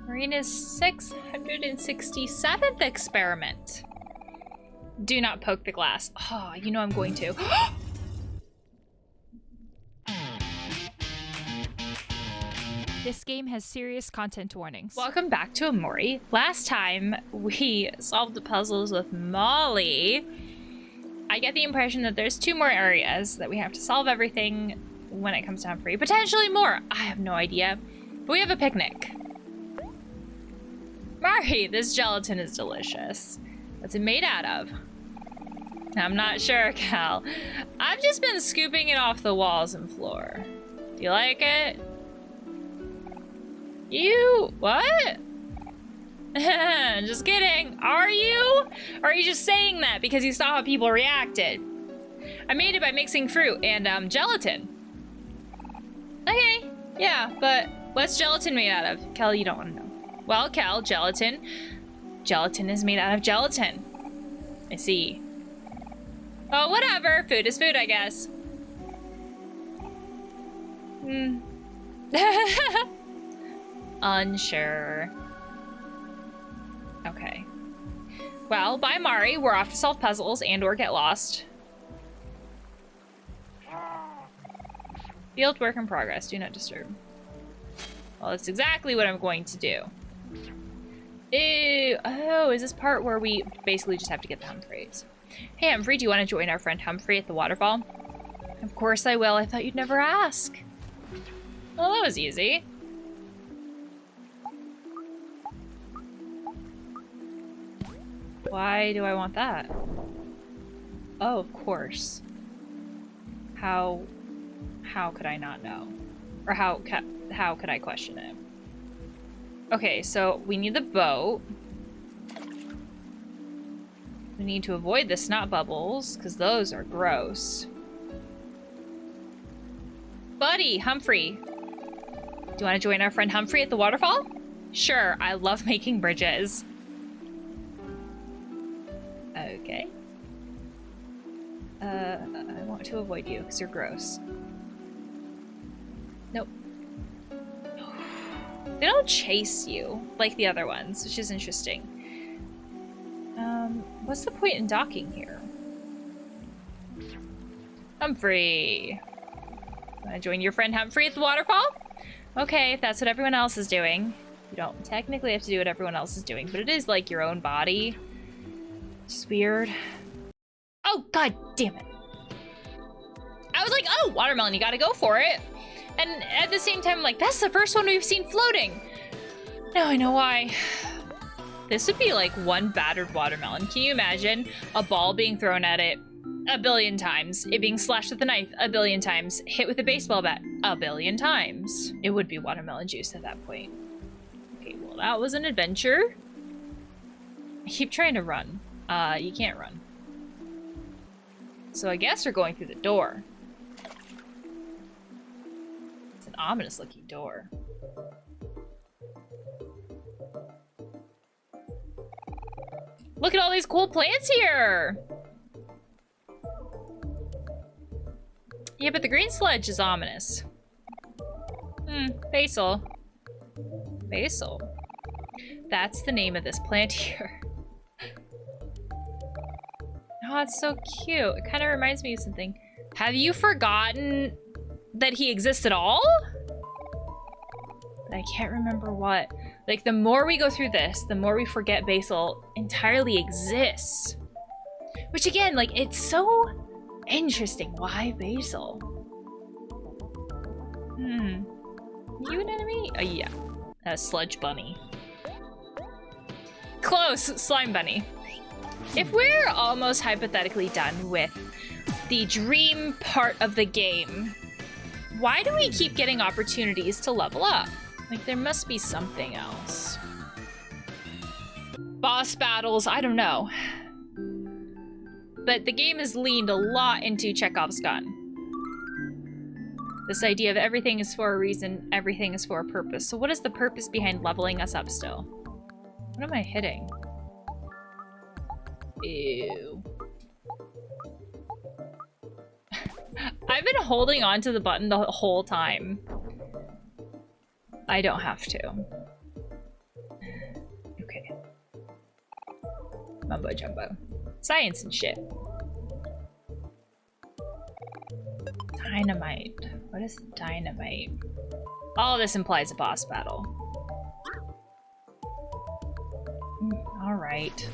Marina's 667th experiment. Do not poke the glass. Oh, you know I'm going to. This game has serious content warnings. Welcome back to Omori. Last time we solved the puzzles with Molly. I get the impression that there's 2 more areas that we have to solve everything when it comes to Humphrey. Potentially more. I have no idea. But we have a picnic. Mari, this gelatin is delicious. What's it made out of? I'm not sure, Cal. I've just been scooping it off the walls and floor. Do you like it? You, what? Just kidding. Are you? Or are you just saying that because you saw how people reacted? I made it by mixing fruit and gelatin. Okay, yeah, but what's gelatin made out of? Kel, you don't want to know. Well, Kel, gelatin is made out of gelatin. I see. Oh, whatever. Food is food, I guess. Unsure. Okay. Well, bye, Mari. We're off to solve puzzles and or get lost. Field work in progress. Do not disturb. Well, that's exactly what I'm going to do. Ew. Oh, is this part where we basically just have to get the Humphreys? Hey, Humphrey, do you want to join our friend Humphrey at the waterfall? Of course I will. I thought you'd never ask. Well, that was easy. Why do I want that? Oh, of course. How could I not know? Or how could I question it? Okay, so we need the boat. We need to avoid the snot bubbles, because those are gross. Buddy, Humphrey. Do you want to join our friend Humphrey at the waterfall? Sure, I love making bridges. Okay. I want to avoid you, because you're gross. Nope. They don't chase you like the other ones, which is interesting. What's the point in docking here? Humphrey. Wanna join your friend Humphrey at the waterfall? Okay, if that's what everyone else is doing. You don't technically have to do what everyone else is doing, but it is like your own body. It's just weird. Oh, god damn it. I was like, oh, watermelon, you gotta go for it. And at the same time, I'm like, that's the first one we've seen floating. Now I know why. This would be like one battered watermelon. Can you imagine a ball being thrown at it 1 billion times, it being slashed with a knife 1 billion times, hit with a baseball bat 1 billion times? It would be watermelon juice at that point. Okay, well, that was an adventure. I keep trying to run. You can't run. So I guess we're going through the door. It's an ominous looking door. Look at all these cool plants here! Yeah, but the green sludge is ominous. Basil. Basil. That's the name of this plant here. Oh, it's so cute. It kind of reminds me of something. Have you forgotten that he exists at all? But I can't remember what. Like, the more we go through this, the more we forget Basil entirely exists. Which, again, like, it's so interesting. Why Basil? You an enemy? Oh, yeah. A sludge bunny. Close! Slime bunny. If we're almost hypothetically done with the dream part of the game, why do we keep getting opportunities to level up? Like, there must be something else. Boss battles, I don't know. But the game has leaned a lot into Chekhov's gun. This idea of everything is for a reason, everything is for a purpose. So what is the purpose behind leveling us up still? What am I hitting? Ew. I've been holding on to the button the whole time. I don't have to. Mumbo jumbo. Science and shit. Dynamite. What is dynamite? All this implies a boss battle. Alright.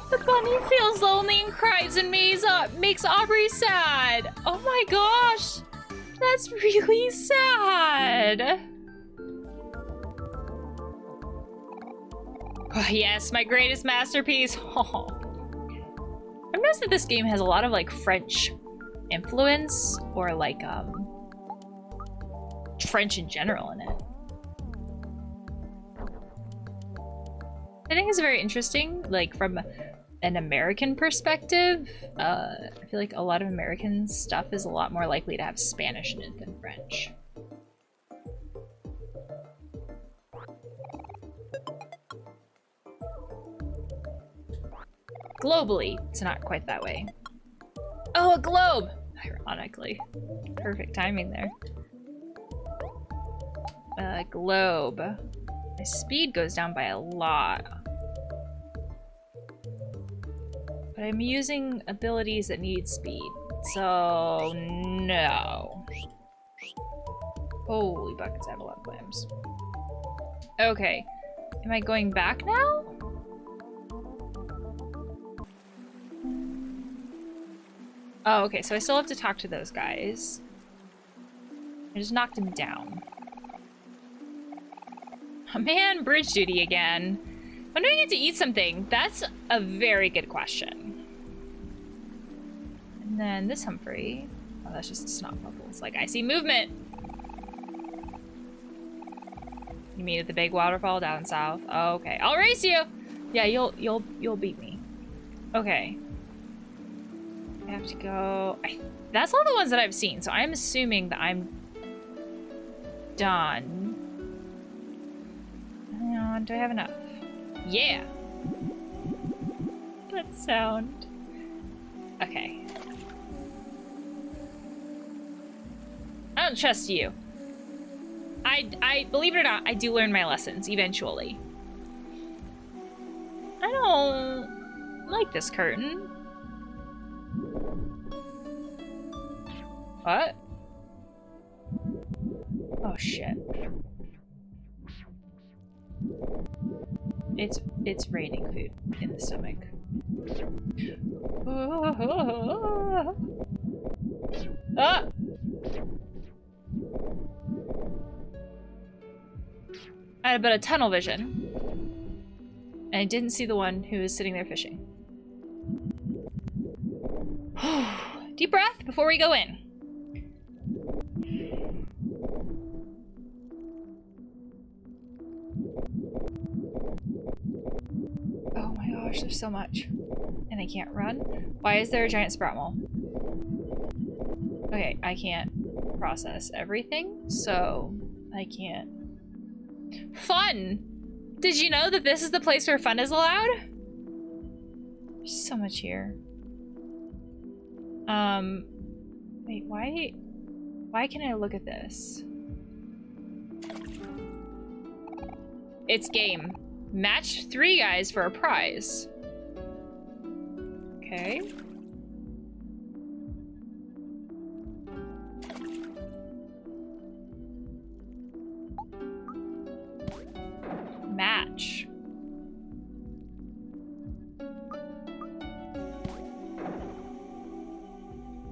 The bunny feels lonely and cries and makes Aubrey sad. Oh my gosh. That's really sad. Oh, yes, my greatest masterpiece. Oh. I've noticed that this game has a lot of like French influence or like French in general in it. I think it's very interesting, like from an American perspective. I feel like a lot of American stuff is a lot more likely to have Spanish in it than French. Globally, it's not quite that way. Oh, a globe! Ironically. Perfect timing there. Globe. My speed goes down by a lot. But I'm using abilities that need speed. So, no. Holy buckets, I have a lot of clams. Okay. Am I going back now? Oh, okay, so I still have to talk to those guys. I just knocked him down. Oh man, bridge duty again. When do I get to eat something? That's a very good question. And then this Humphrey. Oh, that's just a snot bubble. It's like, I see movement. You mean at the big waterfall down south? Oh, okay. I'll race you! Yeah, you'll beat me. Okay. I have to go... That's all the ones that I've seen, so I'm assuming that I'm done. Hang on, do I have enough? Yeah! That sound. Okay. I don't trust you. I believe it or not, I do learn my lessons eventually. I don't like this curtain. What? Oh shit. It's raining food in the stomach. Ah! I had a bit of tunnel vision. And I didn't see the one who was sitting there fishing. Deep breath before we go in. Oh my gosh, there's so much. And I can't run. Why is there a giant sprout mole? Okay, I can't process everything, so I can't. Fun! Did you know that this is the place where fun is allowed? There's so much here. Wait, why can I look at this? It's game. Match 3 guys for a prize. Okay. Match.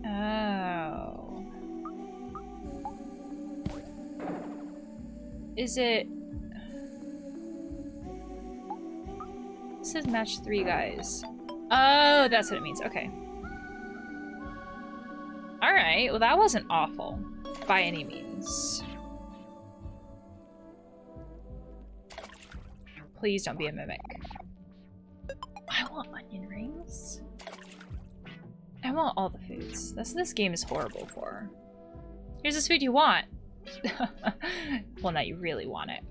Oh. Is it... This says match 3 guys. Oh, that's what it means. Okay. Alright, well that wasn't awful. By any means. Please don't be a mimic. I want onion rings. I want all the foods. That's what this game is horrible for. Here's this food you want. Well, now you really want it.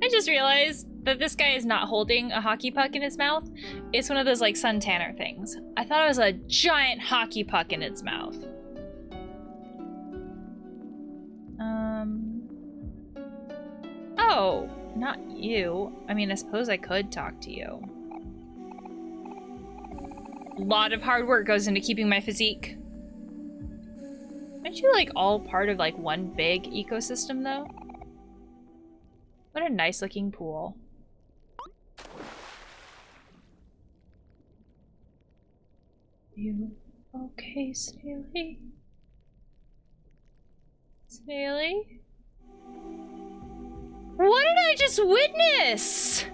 I just realized that this guy is not holding a hockey puck in his mouth. It's one of those like suntanner things. I thought it was a giant hockey puck in its mouth. Oh. Not you. I mean, I suppose I could talk to you. A lot of hard work goes into keeping my physique. Aren't you like all part of like one big ecosystem though? What a nice looking pool. You okay, Snaily? Snaily? What did I just witness?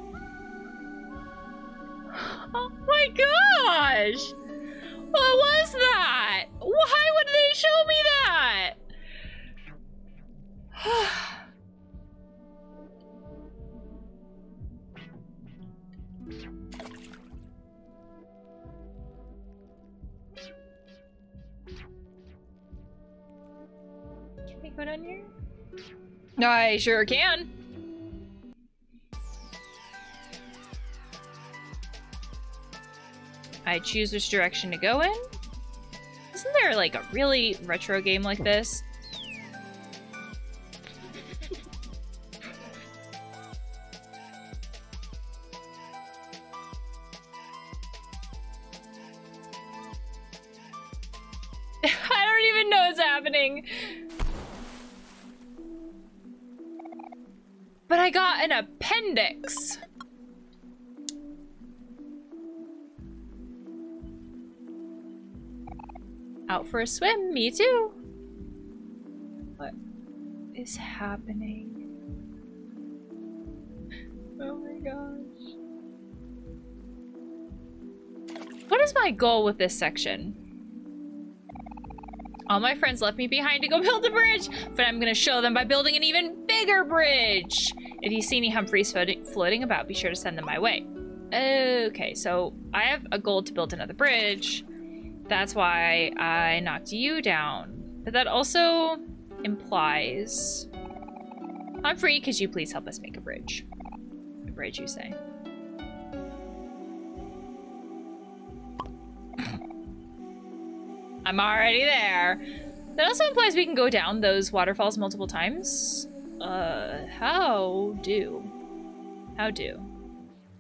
Oh my gosh! What was that? Why would they show me that? Can we go down here? I sure can. I choose which direction to go in. Isn't there like a really retro game like this? I don't even know what's happening. But I got an appendix. Out for a swim, me too. What is happening? Oh my gosh. What is my goal with this section? All my friends left me behind to go build a bridge, but I'm gonna show them by building an even bigger bridge. If you see any Humphreys floating about, be sure to send them my way. Okay, so I have a goal to build another bridge. That's why I knocked you down. But that also implies... Humphrey, could you please help us make a bridge? A bridge, you say? I'm already there. That also implies we can go down those waterfalls multiple times. How do? How do?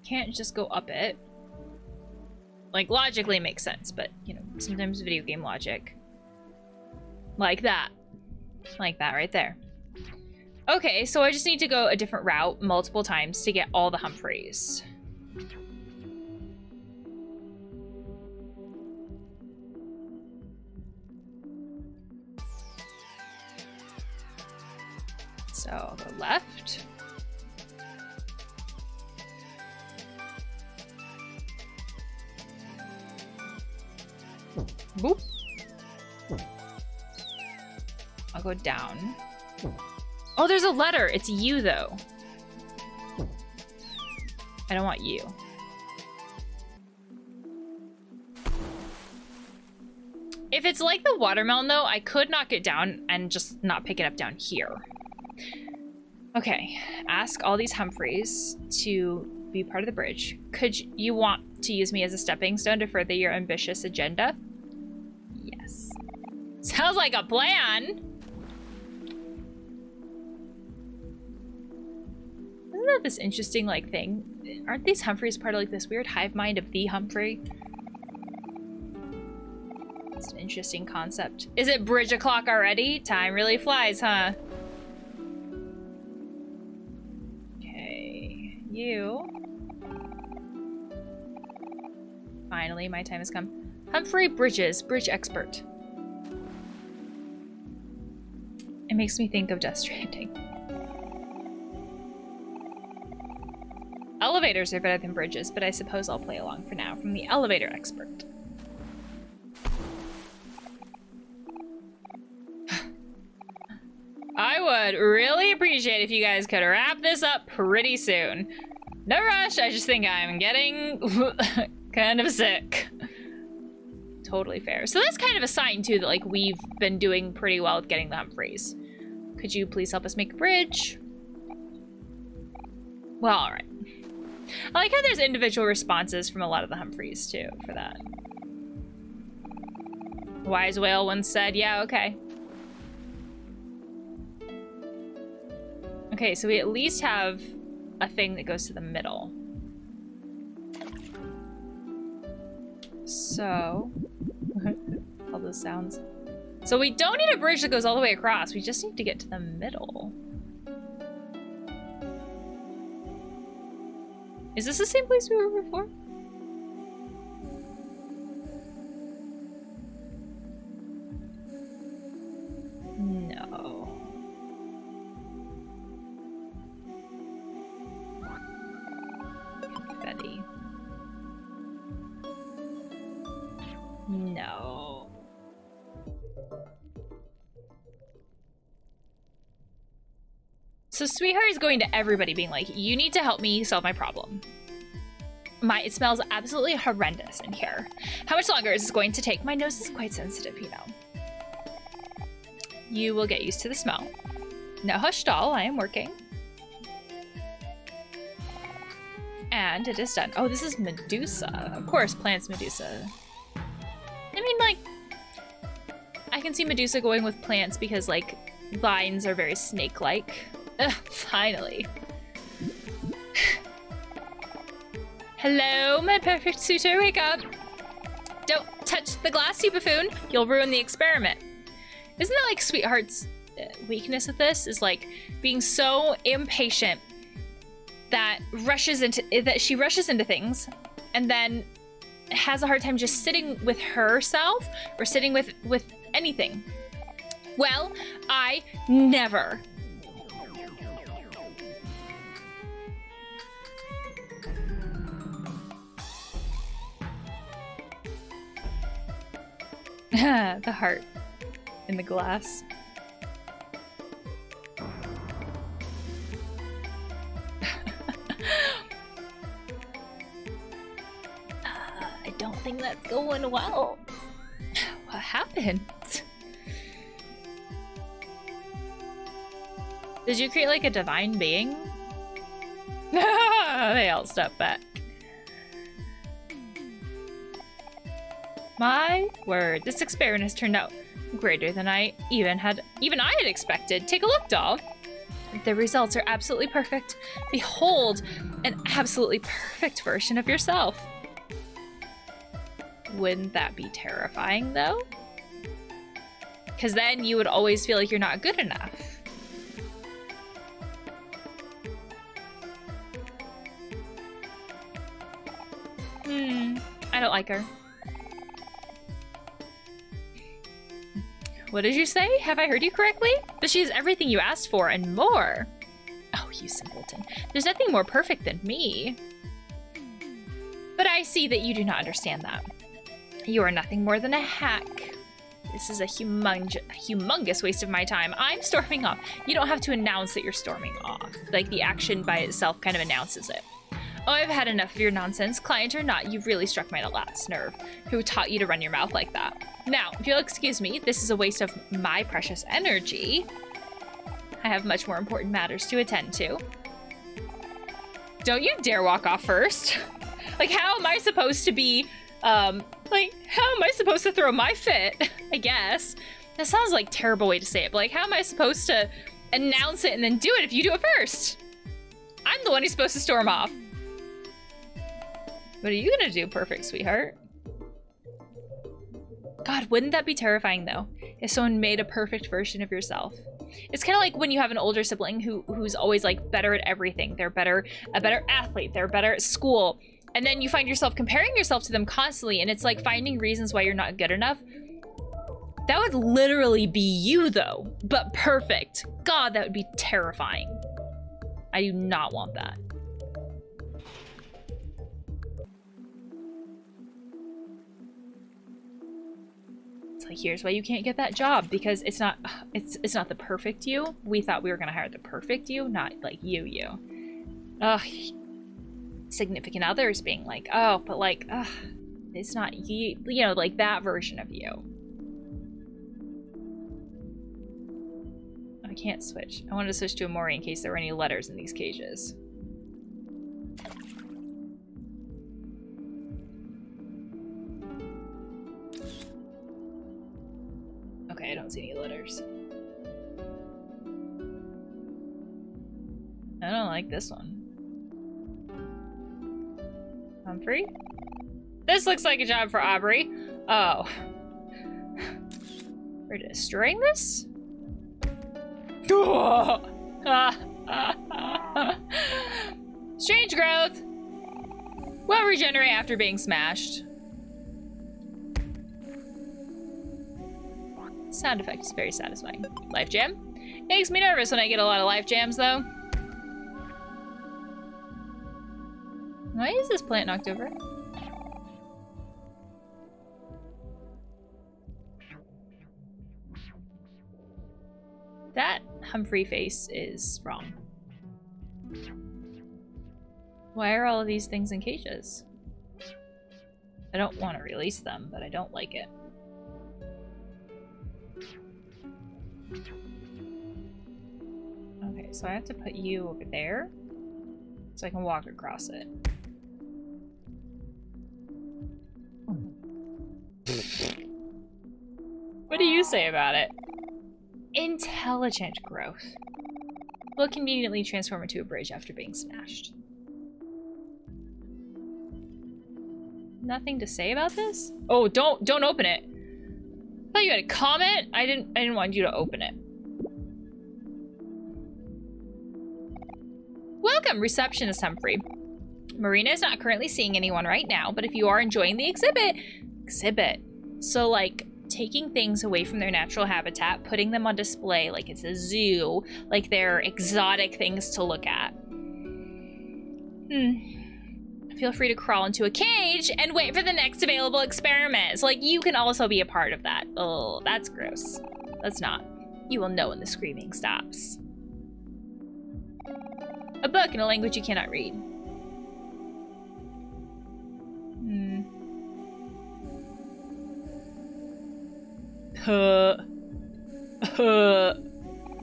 Can't just go up it. Like, logically makes sense, but, you know, sometimes video game logic. Like that. Like that right there. Okay, so I just need to go a different route multiple times to get all the Humphreys. So I'll go left. Boop. I'll go down. Oh, there's a letter. It's you, though. I don't want you. If it's like the watermelon, though, I could knock it down and just not pick it up down here. Okay. Ask all these Humphreys to be part of the bridge. Could you want to use me as a stepping stone to further your ambitious agenda? Yes. Sounds like a plan. Isn't that this interesting, like, thing? Aren't these Humphreys part of, like, this weird hive mind of the Humphrey? It's an interesting concept. Is it bridge o'clock already? Time really flies, huh? Okay. You. Finally, my time has come. Humphrey Bridges, bridge expert. It makes me think of Death Stranding. Elevators are better than bridges, but I suppose I'll play along for now. From the elevator expert. I would really appreciate if you guys could wrap this up pretty soon. No rush, I just think I'm getting kind of sick. Totally fair. So that's kind of a sign, too, that, like, we've been doing pretty well with getting the Humphreys. Could you please help us make a bridge? Well, all right. I like how there's individual responses from a lot of the Humphreys, too, for that. Wise Whale once said, yeah, okay. Okay, so we at least have a thing that goes to the middle. So, all those sounds. So we don't need a bridge that goes all the way across. We just need to get to the middle. Is this the same place we were before? No. Confetti. No. So Sweetheart is going to everybody being like, you need to help me solve my problem. It smells absolutely horrendous in here. How much longer is this going to take? My nose is quite sensitive, you know. You will get used to the smell. Now hush, doll, I am working. And it is done. Oh, this is Medusa. Of course, plants Medusa. I mean, like, I can see Medusa going with plants because, like, vines are very snake-like. Ugh, finally. Hello, my perfect suitor, wake up. Don't touch the glass, you buffoon. You'll ruin the experiment. Isn't that like Sweetheart's weakness with this? Is like being so impatient that she rushes into things and then has a hard time just sitting with herself or sitting with anything. Well, I never. The heart in the glass. I don't think that's going well. What happened? Did you create like a divine being? They all step back. My word, this experiment has turned out greater than I even had expected. Take a look, doll. The results are absolutely perfect. Behold, an absolutely perfect version of yourself. Wouldn't that be terrifying, though? Because then you would always feel like you're not good enough. I don't like her. What did you say? Have I heard you correctly? But she is everything you asked for and more. Oh, you simpleton. There's nothing more perfect than me. But I see that you do not understand that. You are nothing more than a hack. This is a humongous waste of my time. I'm storming off. You don't have to announce that you're storming off. Like, the action by itself kind of announces it. Oh, I've had enough of your nonsense. Client or not, you've really struck my last nerve. Who taught you to run your mouth like that? Now, if you'll excuse me, this is a waste of my precious energy. I have much more important matters to attend to. Don't you dare walk off first. Like, how am I supposed to be, how am I supposed to throw my fit? I guess. That sounds like a terrible way to say it, but like, how am I supposed to announce it and then do it if you do it first? I'm the one who's supposed to storm off. What are you gonna do, perfect sweetheart? God, wouldn't that be terrifying though? If someone made a perfect version of yourself. It's kind of like when you have an older sibling who's always like better at everything. They're a better athlete, they're better at school. And then you find yourself comparing yourself to them constantly, and it's like finding reasons why you're not good enough. That would literally be you though, but perfect. God, that would be terrifying. I do not want that. Like, here's why you can't get that job, because it's not the perfect you. We thought we were gonna hire the perfect you, not like you. Ugh. Significant others being like, oh, but like, ugh, it's not you, you know, like that version of you. I can't switch. I wanted to switch to Omori in case there were any letters in these cages. Okay, I don't see any letters. I don't like this one. Humphrey? This looks like a job for Aubrey. Oh. We're destroying this? Strange growth. Will regenerate after being smashed. Sound effect is very satisfying. Life jam? Makes me nervous when I get a lot of life jams, though. Why is this plant knocked over? That Humphrey face is wrong. Why are all of these things in cages? I don't want to release them, but I don't like it. Okay, so I have to put you over there so I can walk across it. What do you say about it? Intelligent growth. Will conveniently transform into a bridge after being smashed. Nothing to say about this? Oh, don't open it. I thought you had a comment. I didn't want you to open it. Welcome, receptionist Humphrey. Marina is not currently seeing anyone right now, but if you are enjoying the exhibit. So like taking things away from their natural habitat, putting them on display like it's a zoo, like they're exotic things to look at. Feel free to crawl into a cage and wait for the next available experiment. So like you can also be a part of that. Oh, that's gross. That's not. You will know when the screaming stops. A book in a language you cannot read.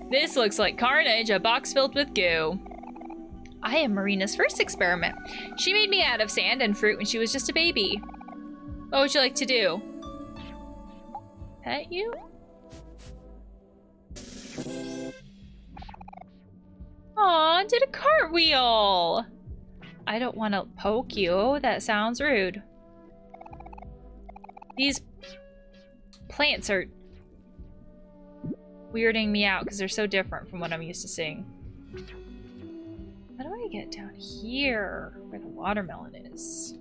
This looks like carnage, a box filled with goo. I am Marina's first experiment. She made me out of sand and fruit when she was just a baby. What would you like to do? Pet you? Aw, did a cartwheel. I don't want to poke you. That sounds rude. These plants are weirding me out because they're so different from what I'm used to seeing. How do I get down here where the watermelon is?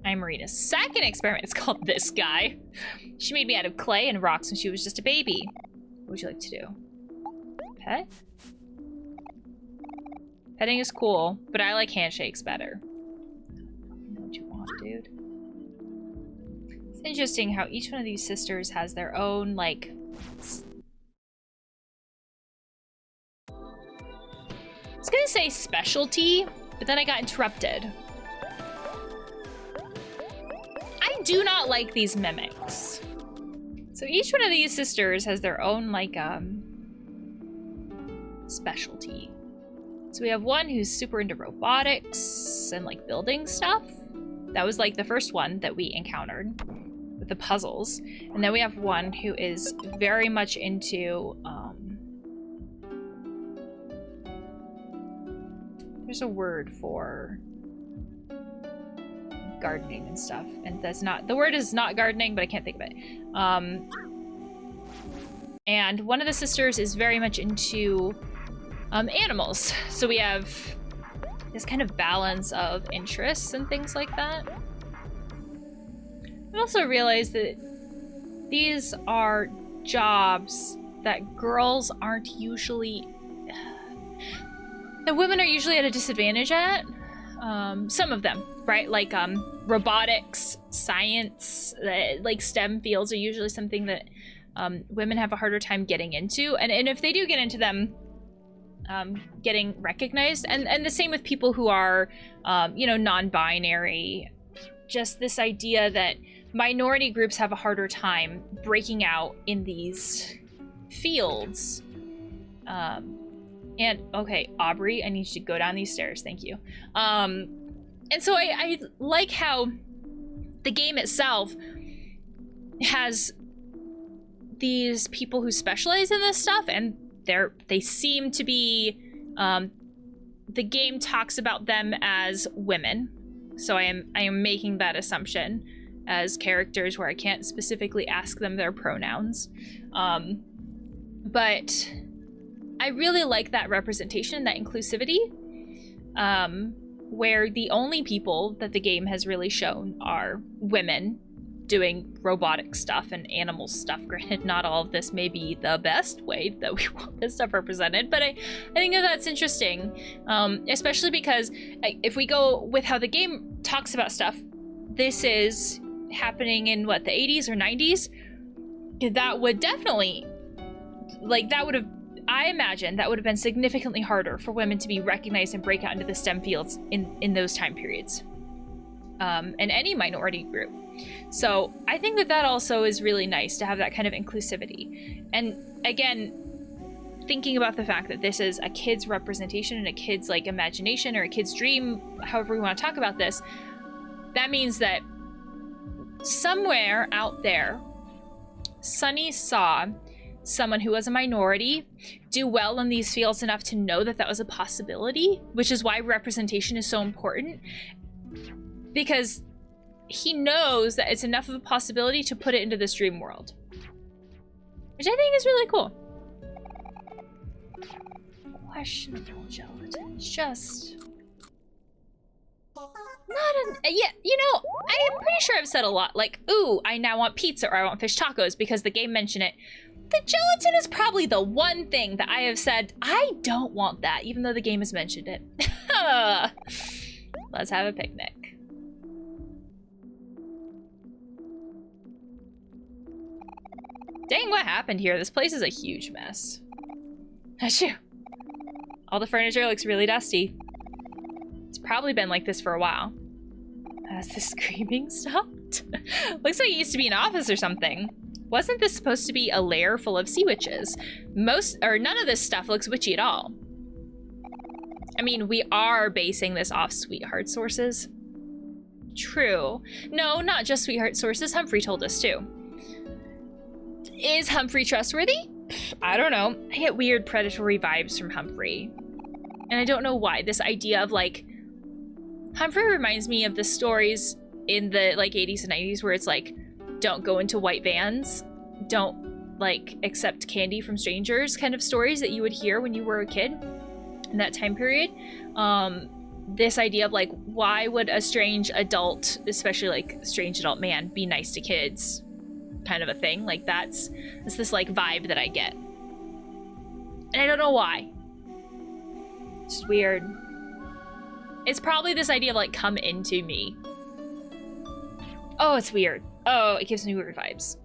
I'm Marina's second experiment. It's called This Guy. She made me out of clay and rocks when she was just a baby. What would you like to do? Pet? Petting is cool, but I like handshakes better. I don't know what you want, dude. It's interesting how each one of these sisters has their own, like... I was gonna say specialty, but then I got interrupted. I do not like these mimics. So each one of these sisters has their own, like, specialty. So we have one who's super into robotics and, like, building stuff. That was, like, the first one that we encountered with the puzzles. And then we have one who is very much into, there's a word for gardening and stuff, and that's not, the word is not gardening, but I can't think of it. And one of the sisters is very much into animals. So we have this kind of balance of interests and things like that. I also realized that these are jobs that girls aren't usually, that women are usually at a disadvantage at. Some of them, right? Like robotics, science, like STEM fields are usually something that women have a harder time getting into. And if they do get into them, getting recognized. And the same with people who are, you know, non-binary. Just this idea that minority groups have a harder time breaking out in these fields. And, okay, Aubrey, I need you to go down these stairs. Thank you. And so I like how the game itself has these people who specialize in this stuff, and they seem to be the game talks about them as women. So I am making that assumption as characters where I can't specifically ask them their pronouns. But I really like that representation, that inclusivity, where the only people that the game has really shown are women doing robotic stuff and animal stuff. Granted, not all of this may be the best way that we want this stuff represented, but I think that that's interesting, especially because if we go with how the game talks about stuff, this is happening in what, the 80s or 90s? That would definitely, like, that would have, I imagine that would have been significantly harder for women to be recognized and break out into the STEM fields in those time periods, and any minority group. So I think that that also is really nice to have that kind of inclusivity. And again, thinking about the fact that this is a kid's representation and a kid's like imagination or a kid's dream, however we want to talk about this, that means that somewhere out there, Sunny saw someone who was a minority do well in these fields enough to know that that was a possibility, which is why representation is so important, because he knows that it's enough of a possibility to put it into this dream world, which I think is really cool. Questionable gelatin. Just not an, yeah, you know, I am pretty sure I've said a lot like, ooh, I now want pizza or I want fish tacos because the game mentioned it. The gelatin is probably the one thing that I have said, I don't want that, even though the game has mentioned it. Let's have a picnic. Dang, what happened here? This place is a huge mess. Achoo. All the furniture looks really dusty. It's probably been like this for a while. Has the screaming stopped? Looks like it used to be an office or something. Wasn't this supposed to be a lair full of sea witches? None of this stuff looks witchy at all. I mean, we are basing this off Sweetheart sources. True. No, not just Sweetheart sources. Humphrey told us too. Is Humphrey trustworthy? I don't know. I get weird predatory vibes from Humphrey. And I don't know why. This idea of like, Humphrey reminds me of the stories in the like 80s and 90s where it's like, don't go into white vans, don't like accept candy from strangers kind of stories that you would hear when you were a kid in that time period. This idea of like, why would a strange adult, especially like strange adult man, be nice to kids kind of a thing. Like that's this like vibe that I get. And I don't know why. It's just weird. It's probably this idea of like, come into me. Oh, it's weird. Oh, it gives me weird vibes.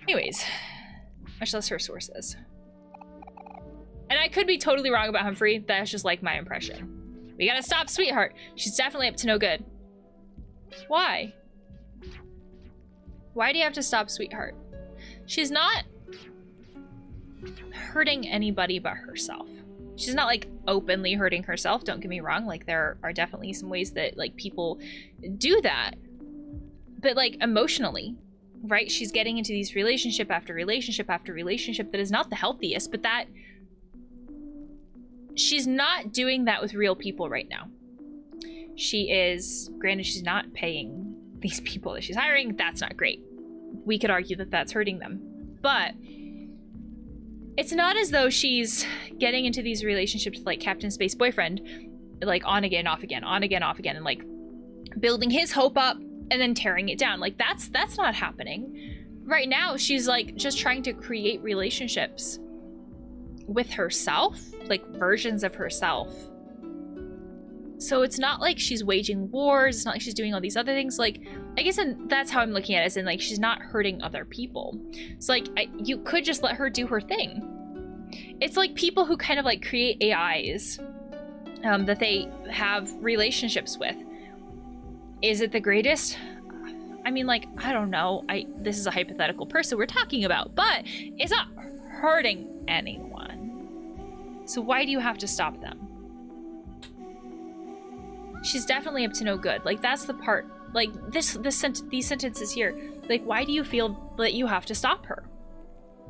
Anyways, much less her sources. And I could be totally wrong about Humphrey. That's just like my impression. We gotta stop Sweetheart. She's definitely up to no good. Why? Why do you have to stop Sweetheart? She's not hurting anybody but herself. She's not like openly hurting herself, don't get me wrong. Like there are definitely some ways that like people do that. But like emotionally, right? She's getting into these relationship after relationship after relationship that is not the healthiest, but that she's not doing that with real people right now. She is, granted, she's not paying these people that she's hiring. That's not great. We could argue that that's hurting them. But it's not as though she's getting into these relationships with like Captain Space Boyfriend, like on again, off again, on again, off again, and like building his hope up and then tearing it down. Like that's not happening. Right now, she's like just trying to create relationships with herself, like versions of herself. So it's not like she's waging wars. It's not like she's doing all these other things. Like, I guess that's how I'm looking at it, as in like she's not hurting other people. So like you could just let her do her thing. It's like people who kind of like create AIs that they have relationships with. Is it the greatest? I mean, like, I don't know. This is a hypothetical person we're talking about, but it's not hurting anyone. So why do you have to stop them? She's definitely up to no good. Like, that's the part. Like, these sentences here. Like, why do you feel that you have to stop her?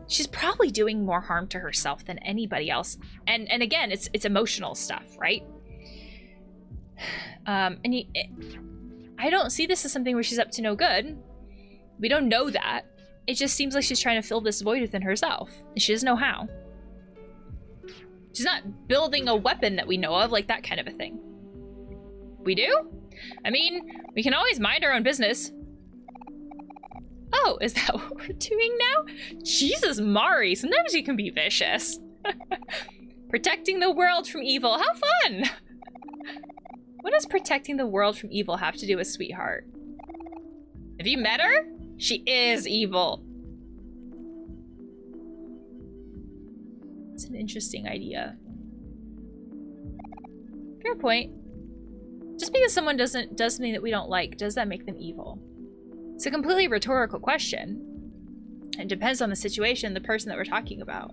she's probably doing more harm to herself than anybody else. And again, it's emotional stuff, right? I don't see this as something where she's up to no good. We don't know that. It just seems like she's trying to fill this void within herself, and she doesn't know how. She's not building a weapon that we know of, like that kind of a thing. We do? I mean, we can always mind our own business. Oh, is that what we're doing now? Jesus, Mari, sometimes you can be vicious. Protecting the world from evil, how fun! What does protecting the world from evil have to do with Sweetheart? Have you met her? She is evil. It's an interesting idea. Fair point. Just because someone does something that we don't like, does that make them evil? It's a completely rhetorical question. It depends on the situation, the person that we're talking about.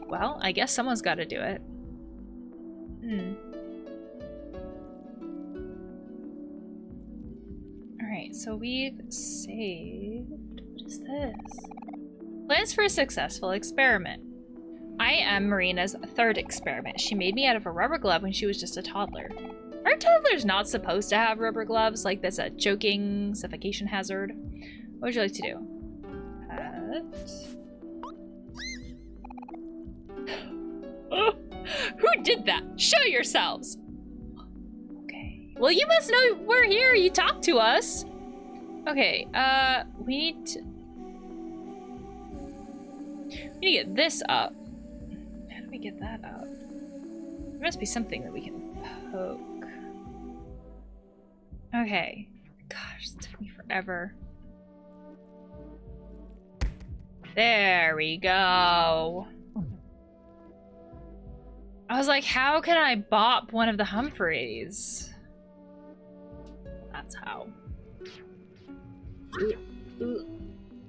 Well, I guess someone's got to do it. Alright, so we've saved... What is this? Plans for a successful experiment. I am Marina's third experiment. She made me out of a rubber glove when she was just a toddler. Aren't toddlers not supposed to have rubber gloves? Like that's a choking, suffocation hazard. What would you like to do? Who did that? Show yourselves! Okay. Well, you must know we're here. You talk to us. Okay, we need to get this up. How do we get that up? There must be something that we can poke. Okay. Gosh, it took me forever. There we go. I was like, how can I bop one of the Humphreys? That's how.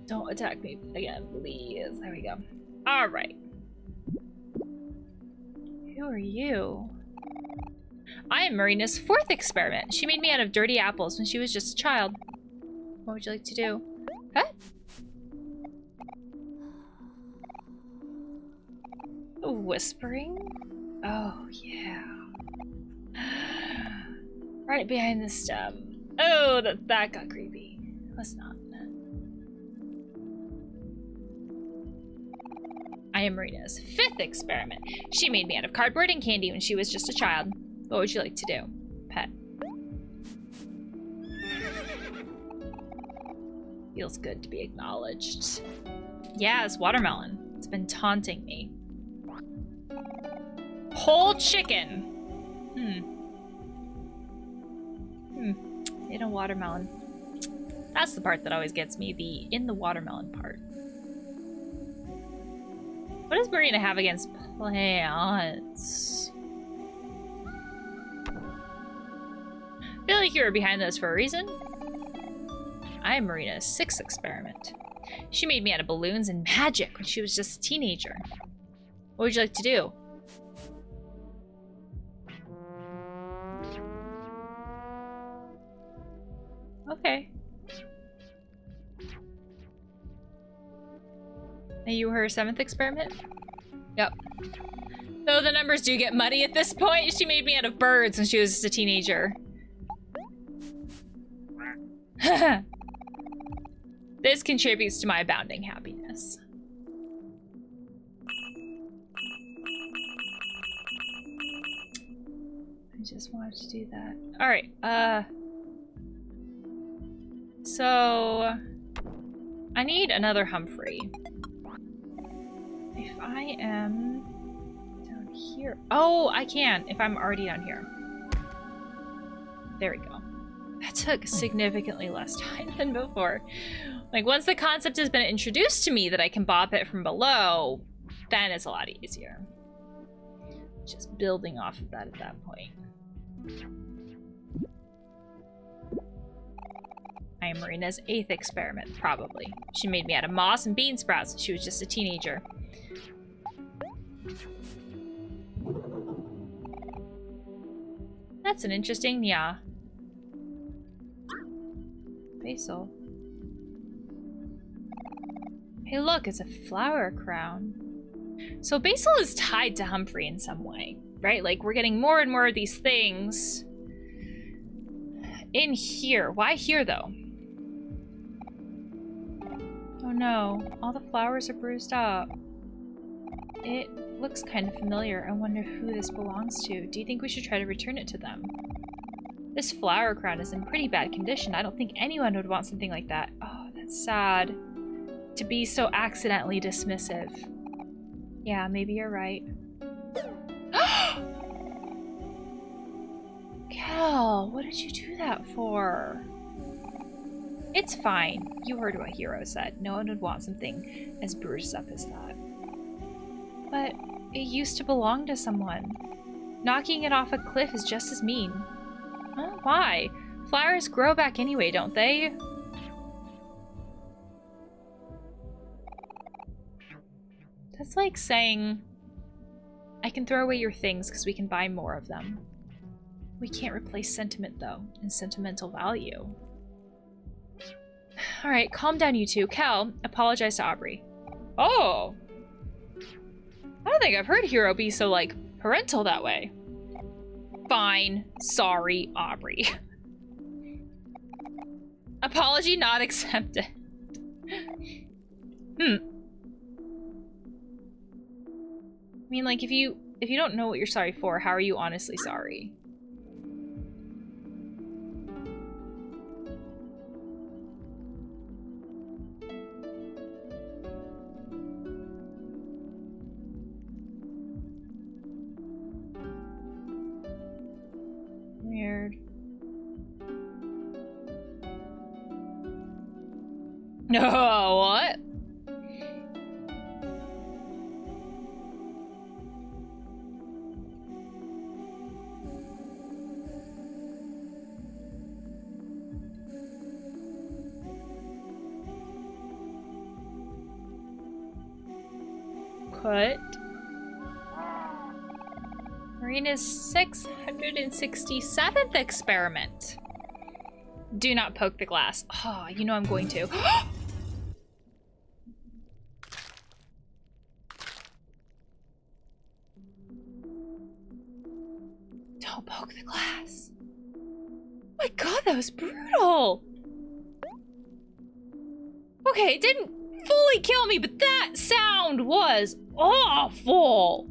Don't attack me again, please. There we go. All right. Who are you? I am Marina's fourth experiment. She made me out of dirty apples when she was just a child. What would you like to do? Huh? Whispering? Oh, yeah. Right behind the stem. Oh, that got creepy. Let's not. I am Marina's fifth experiment. She made me out of cardboard and candy when she was just a child. What would you like to do? Pet. Feels good to be acknowledged. Yeah, it's watermelon. It's been taunting me. Whole chicken. In a watermelon. That's the part that always gets me, the in the watermelon part. What does Marina have against plants? I feel like you were behind this for a reason. I am Marina's sixth experiment. She made me out of balloons and magic when she was just a teenager. What would you like to do? Okay. Are you her seventh experiment? Yep. Though the numbers do get muddy at this point, she made me out of birds when she was just a teenager. This contributes to my abounding happiness. I just wanted to do that. Alright, so I need another Humphrey. If I am down here. Oh, I can if I'm already down here. There we go. That took significantly less time than before. Like, once the concept has been introduced to me that I can bop it from below, then it's a lot easier. Just building off of that at that point. I am Marina's eighth experiment, probably. She made me out of moss and bean sprouts when she was just a teenager. That's an interesting, yeah. Basil. Hey, look, it's a flower crown. So Basil is tied to Humphrey in some way, right? Like, we're getting more and more of these things in here. Why here, though? Oh no, all the flowers are bruised up. It looks kind of familiar. I wonder who this belongs to. Do you think we should try to return it to them? This flower crown is in pretty bad condition. I don't think anyone would want something like that. Oh, that's sad. To be so accidentally dismissive. Yeah, maybe you're right. Cal, what did you do that for? It's fine. You heard what Hero said. No one would want something as bruised up as that. But it used to belong to someone. Knocking it off a cliff is just as mean. Huh? Why? Flowers grow back anyway, don't they? That's like saying, I can throw away your things because we can buy more of them. We can't replace sentiment, though, and sentimental value. Alright, calm down, you two. Cal, apologize to Aubrey. Oh! I don't think I've heard Hero be so, like, parental that way. Fine. Sorry, Aubrey. Apology not accepted. I mean, like, if you don't know what you're sorry for, how are you honestly sorry? Weird. No, what? What? Marina's 667th experiment. Do not poke the glass. Oh, you know I'm going to. Don't poke the glass. Oh my god, that was brutal. Okay, it didn't fully kill me, but that sound was awful.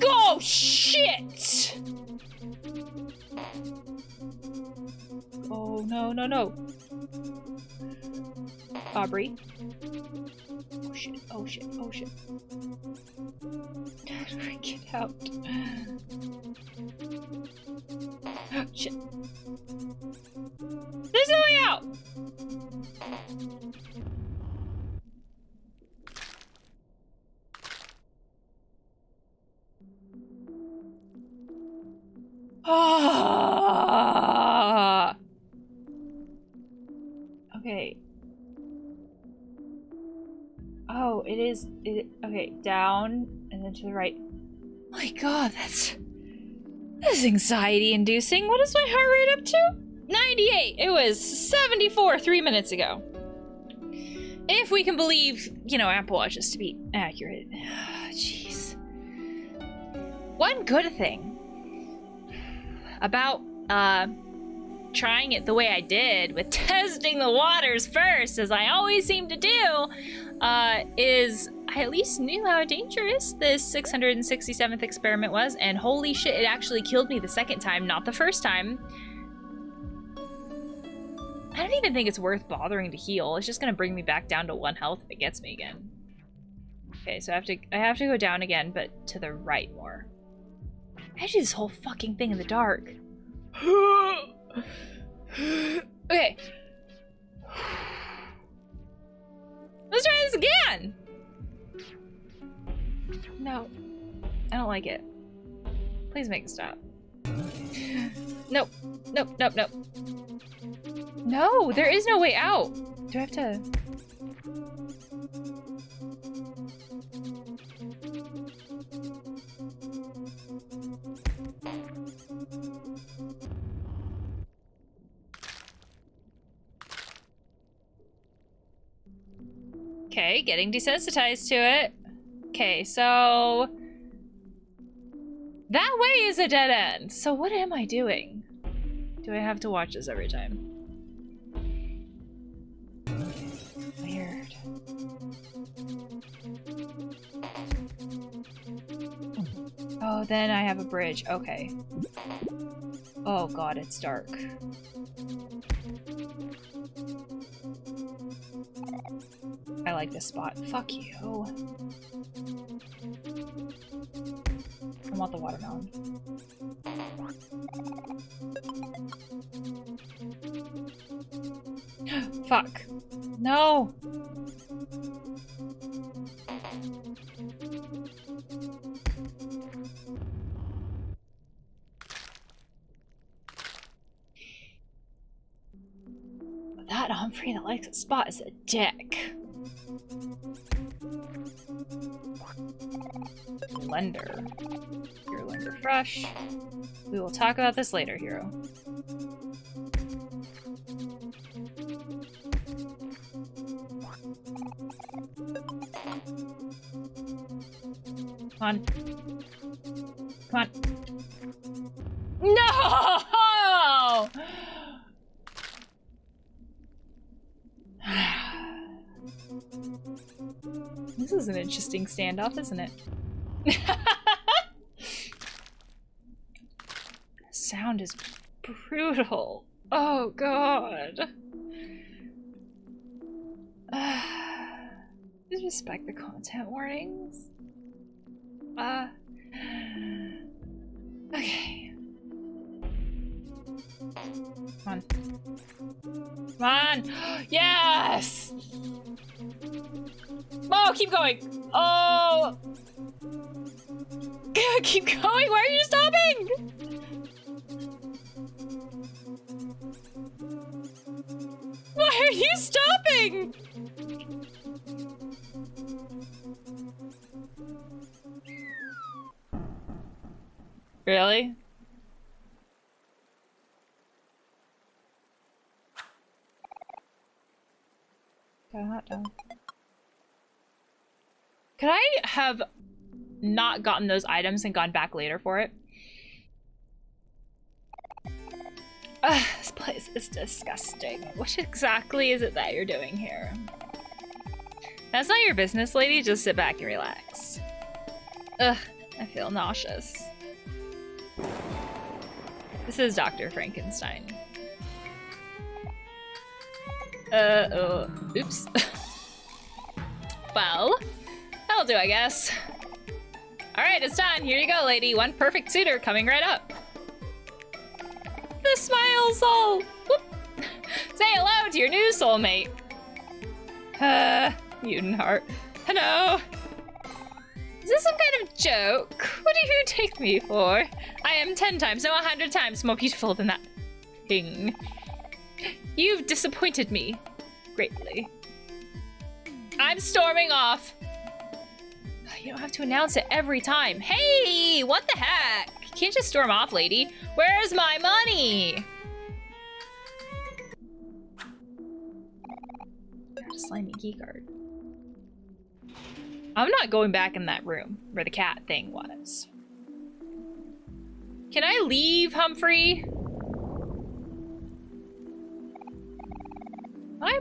Oh, shit! Oh, no, no, no. Aubrey. Oh, shit, oh, shit, oh, shit. How do I get out? Oh, shit. There's no way out! Ah! Okay. Oh, it is. Okay, down and then to the right. Oh my god, that's anxiety-inducing. What is my heart rate up to? 98. It was 74 3 minutes ago. If we can believe, you know, Apple Watches to be accurate. Jeez. One good thing about trying it the way I did with testing the waters first, as I always seem to do, is I at least knew how dangerous this 667th experiment was, and holy shit, it actually killed me the second time, not the first time. I don't even think it's worth bothering to heal. It's just gonna bring me back down to 1 health if it gets me again. Okay, so I have to go down again, but to the right more. I do this whole fucking thing in the dark. Okay. Let's try this again! No. I don't like it. Please make it stop. Nope. Nope, nope, nope. No, there is no way out. Do I have to... Okay, getting desensitized to it. Okay, so that way is a dead end. So what am I doing? Do I have to watch this every time? Weird. Oh, then I have a bridge. Okay. Oh god, it's dark. I like this spot. Fuck you. I want the watermelon. Fuck. No! That Humphrey that likes a spot is a dick. Lender. Your lender fresh. We will talk about this later, hero. Come on. Come on. No! This is an interesting standoff, isn't it? Sound is brutal. Oh god. Just respect the content warnings. Okay. Come on. Come on! Yes! Oh, keep going! Oh! Keep going! Why are you stopping? Why are you stopping? Really? Got a hot dog. Could I have not gotten those items and gone back later for it? This place is disgusting. What exactly is it that you're doing here? That's not your business, lady. Just sit back and relax. Ugh, I feel nauseous. This is Dr. Frankenstein. Oops. Well, that'll do, I guess. Alright, it's done. Here you go, lady. One perfect suitor coming right up. The smiles all... Whoop. Say hello to your new soulmate. Mutant heart. Hello. Is this some kind of joke? What do you take me for? I am 10 times, no 100 times more beautiful than that thing. You've disappointed me greatly. I'm storming off. You don't have to announce it every time. Hey, what the heck? You can't just storm off, lady. Where's my money? Slimy keycard. I'm not going back in that room where the cat thing was. Can I leave, Humphrey?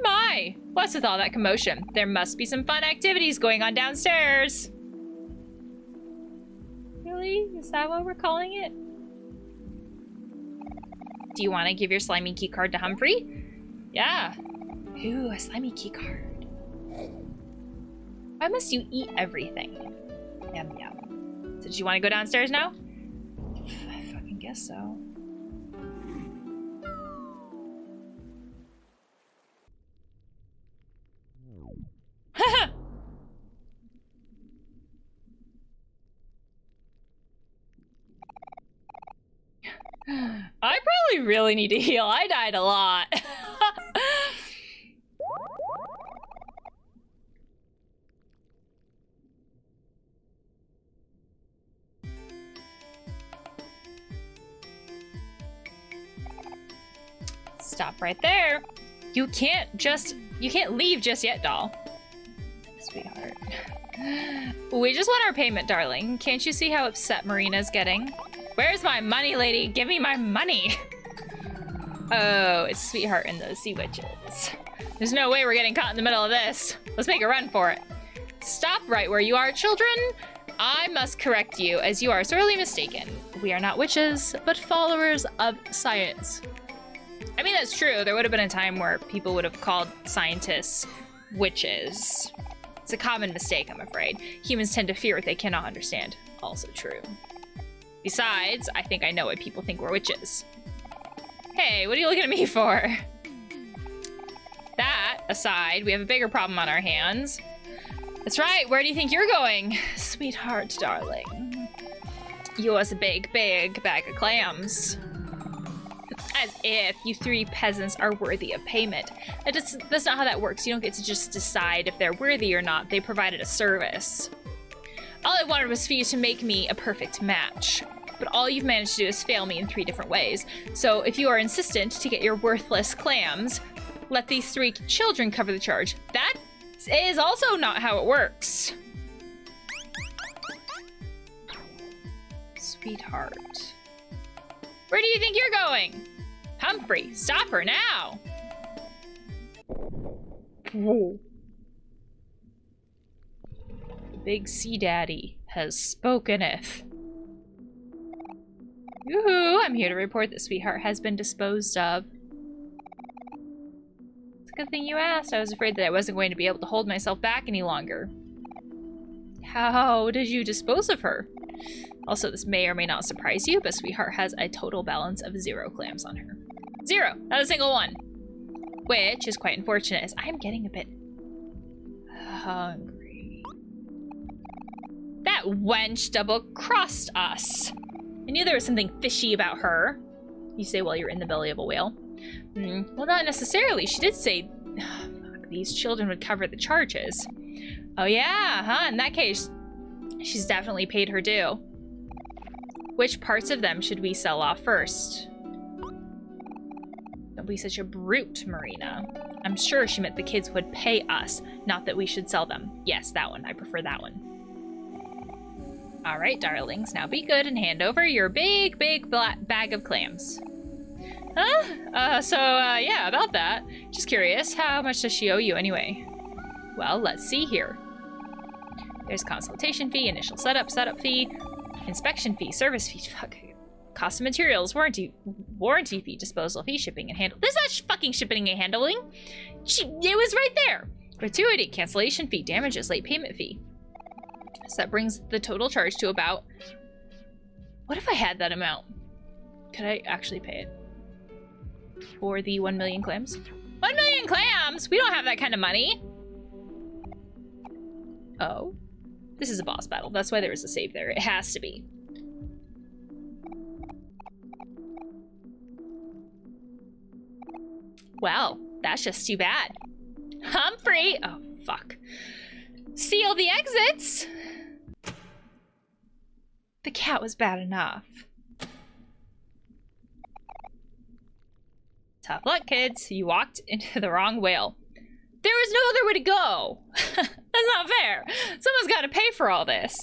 My. What's with all that commotion? There must be some fun activities going on downstairs. Really? Is that what we're calling it? Do you want to give your slimy key card to Humphrey? Yeah. Ooh, a slimy key card. Why must you eat everything? Yum yum. So do you want to go downstairs now? I fucking guess so. I probably really need to heal. I died a lot. Stop right there. You can't leave just yet, doll. sweetheart. We just want our payment, darling. Can't you see how upset Marina's getting? Where's my money, lady? Give me my money. Oh, it's sweetheart and those sea witches. There's no way we're getting caught in the middle of this. Let's make a run for it. Stop right where you are, children. I must correct you, as you are sorely mistaken. We are not witches, but followers of science. I mean, that's true. There would have been a time where people would have called scientists witches. It's a common mistake, I'm afraid. Humans tend to fear what they cannot understand. Also true. Besides, I think I know why people think we're witches. Hey, what are you looking at me for? That aside, we have a bigger problem on our hands. That's right, where do you think you're going? Sweetheart, darling. You owe us a big, big bag of clams. As if you three peasants are worthy of payment. That's not how that works. You don't get to just decide if they're worthy or not. They provided a service. All I wanted was for you to make me a perfect match. But all you've managed to do is fail me in 3 different ways. So if you are insistent to get your worthless clams, let these 3 children cover the charge. That is also not how it works. Sweetheart. Where do you think you're going? Humphrey, stop her now! Whoa. The big sea daddy has spokeneth. Yoo-hoo, I'm here to report that sweetheart has been disposed of. It's a good thing you asked. I was afraid that I wasn't going to be able to hold myself back any longer. How did you dispose of her? Also, this may or may not surprise you, but sweetheart has a total balance of 0 clams on her. 0! Not a single one! Which is quite unfortunate, as I am getting a bit hungry. That wench double-crossed us! I knew there was something fishy about her. You say while you're in the belly of a whale. Well, not necessarily. She did say these children would cover the charges. Oh yeah, huh? In that case, she's definitely paid her due. Which parts of them should we sell off first? Don't be such a brute, Marina. I'm sure she meant the kids would pay us, not that we should sell them. Yes, that one. I prefer that one. All right, darlings. Now be good and hand over your big, big bag of clams. Huh? Yeah, about that. Just curious, how much does she owe you anyway? Well, let's see here. There's consultation fee, initial setup fee, inspection fee, service fee, cost of materials, warranty fee, disposal fee, shipping and handling. This is not fucking shipping and handling. It was right there. Gratuity, cancellation fee, damages, late payment fee. So that brings the total charge to about... What if I had that amount? Could I actually pay it? For the 1 million clams? 1 million clams? We don't have that kind of money. Oh. This is a boss battle. That's why there was a save there. It has to be. Well, that's just too bad. Humphrey! Oh, fuck. Seal the exits! The cat was bad enough. Tough luck, kids. You walked into the wrong whale. There was no other way to go. That's not fair. Someone's got to pay for all this.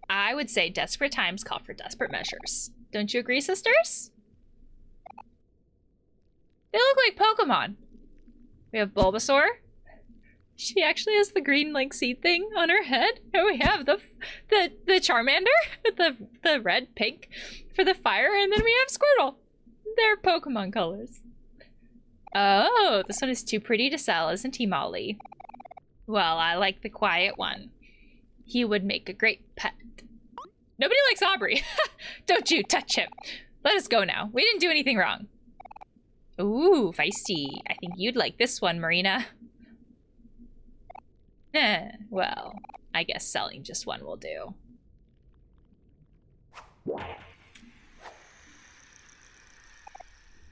I would say desperate times call for desperate measures. Don't you agree, sisters? They look like Pokemon. We have Bulbasaur. She actually has the green like seed thing on her head. And we have the Charmander with the red pink for the fire, and then we have Squirtle. They're Pokemon colors. Oh, this one is too pretty to sell, isn't he, Molly? Well, I like the quiet one. He would make a great pet. Nobody likes Aubrey. Don't you touch him. Let us go now. We didn't do anything wrong. Ooh, feisty. I think you'd like this one, Marina. Well, I guess selling just one will do.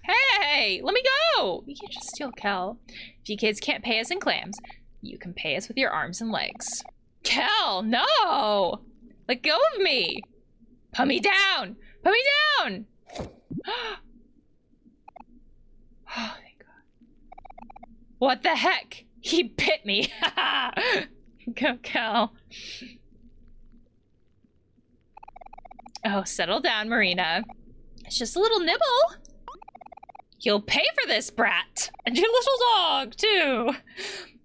Hey, let me go! You can't just steal Kel. If you kids can't pay us in clams, you can pay us with your arms and legs. Kel, no! Let go of me! Put me down! Put me down! Oh, thank God. What the heck? He bit me. Go, Cal. Oh, settle down, Marina. It's just a little nibble. You'll pay for this, brat. And your little dog, too.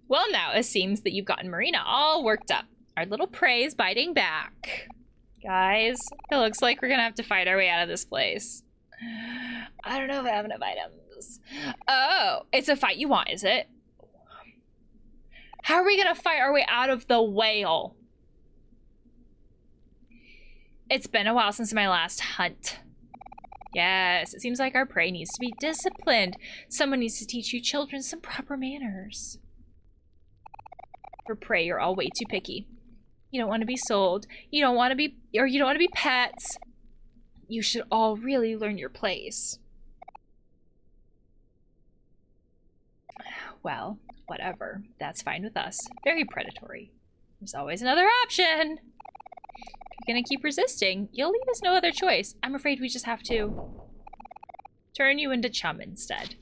Well, now it seems that you've gotten Marina all worked up. Our little prey is biting back. Guys, it looks like we're gonna have to fight our way out of this place. I don't know if I have enough items. Oh, it's a fight you want, is it? How are we gonna fight our way out of the whale? It's been a while since my last hunt. Yes, it seems like our prey needs to be disciplined. Someone needs to teach you children some proper manners. For prey, you're all way too picky. You don't want to be sold. You don't want to be, or you don't want to be pets. You should all really learn your place. Well, whatever. That's fine with us. Very predatory. There's always another option. If you're gonna keep resisting, you'll leave us no other choice. I'm afraid we just have to turn you into chum instead.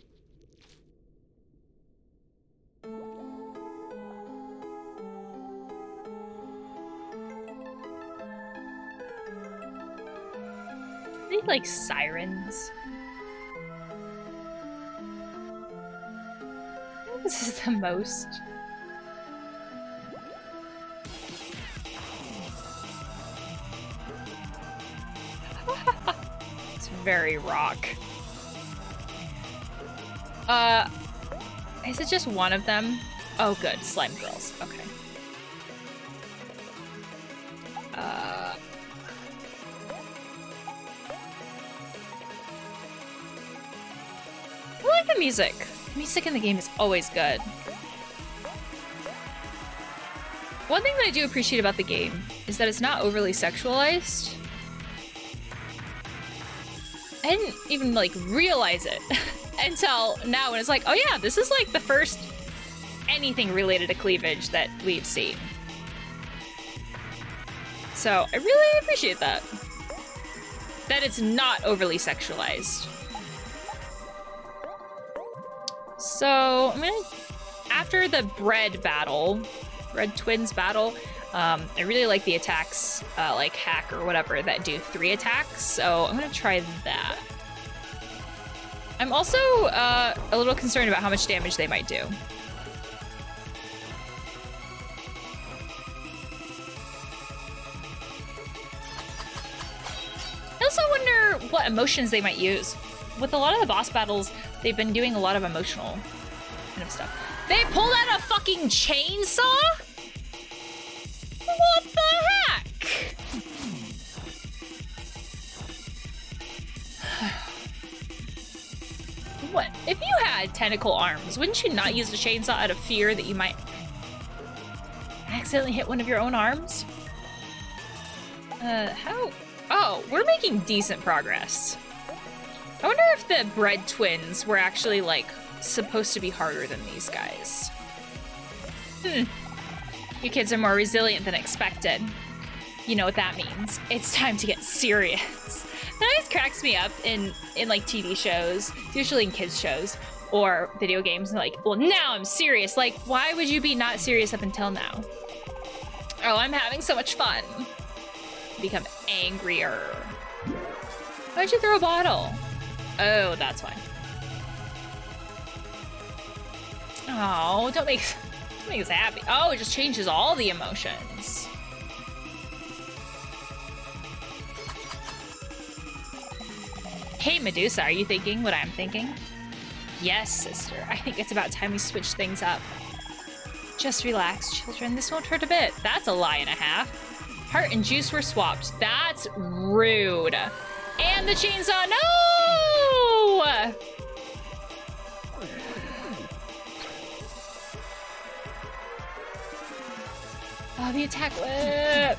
Are they like sirens? I think this is the most. It's very rock. Is it just one of them? Oh, good. Slime girls. Okay. I like the music. The music in the game is always good. One thing that I do appreciate about the game is that it's not overly sexualized. I didn't even like realize it until now when it's like, oh yeah, this is like the first anything related to cleavage that we've seen. So I really appreciate that. That it's not overly sexualized. So I'm gonna, after the bread twins battle, I really like the attacks, like hack or whatever, that do 3 attacks, so I'm gonna try that. I'm also a little concerned about how much damage they might do. I also wonder what emotions they might use. With a lot of the boss battles, they've been doing a lot of emotional kind of stuff. They pulled out a fucking chainsaw? What the heck? What? If you had tentacle arms, wouldn't you not use the chainsaw out of fear that you might accidentally hit one of your own arms? How? Oh, we're making decent progress. I wonder if the bread twins were actually, like, supposed to be harder than these guys. You kids are more resilient than expected. You know what that means. It's time to get serious. That always cracks me up in like TV shows, usually in kids shows or video games, and like, well, now I'm serious. Like, why would you be not serious up until now? Oh, I'm having so much fun. Become angrier. Why'd you throw a bottle? Oh, that's why. Oh, don't make us happy. Oh, it just changes all the emotions. Hey, Medusa, are you thinking what I'm thinking? Yes, sister. I think it's about time we switch things up. Just relax, children. This won't hurt a bit. That's a lie and a half. Heart and juice were swapped. That's rude. And the chainsaw. No! Oh, the attack whip.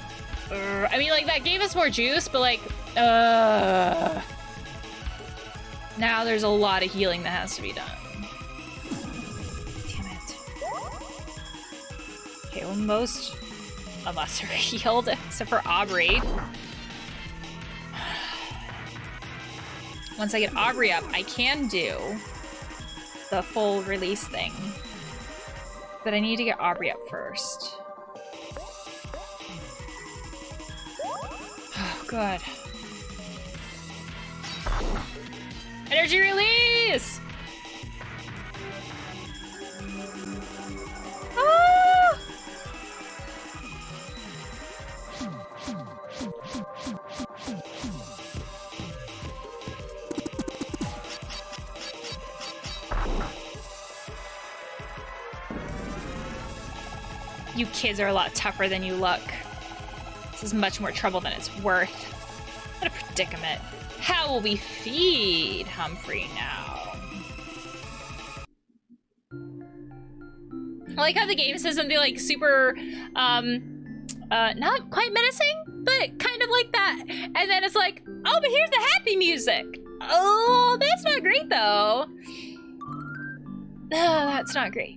I mean, like, that gave us more juice, but, like, now there's a lot of healing that has to be done. Damn it. Okay, well, most of us are healed, except for Aubrey. Once I get Aubrey up, I can do the full release thing. But I need to get Aubrey up first. good. Energy release! Ah! You kids are a lot tougher than you look. This is much more trouble than it's worth. What a predicament. How will we feed Humphrey now? I like how the game says something like super, not quite menacing, but kind of like that. And then it's like, oh, but here's the happy music. Oh, that's not great though. Oh, that's not great.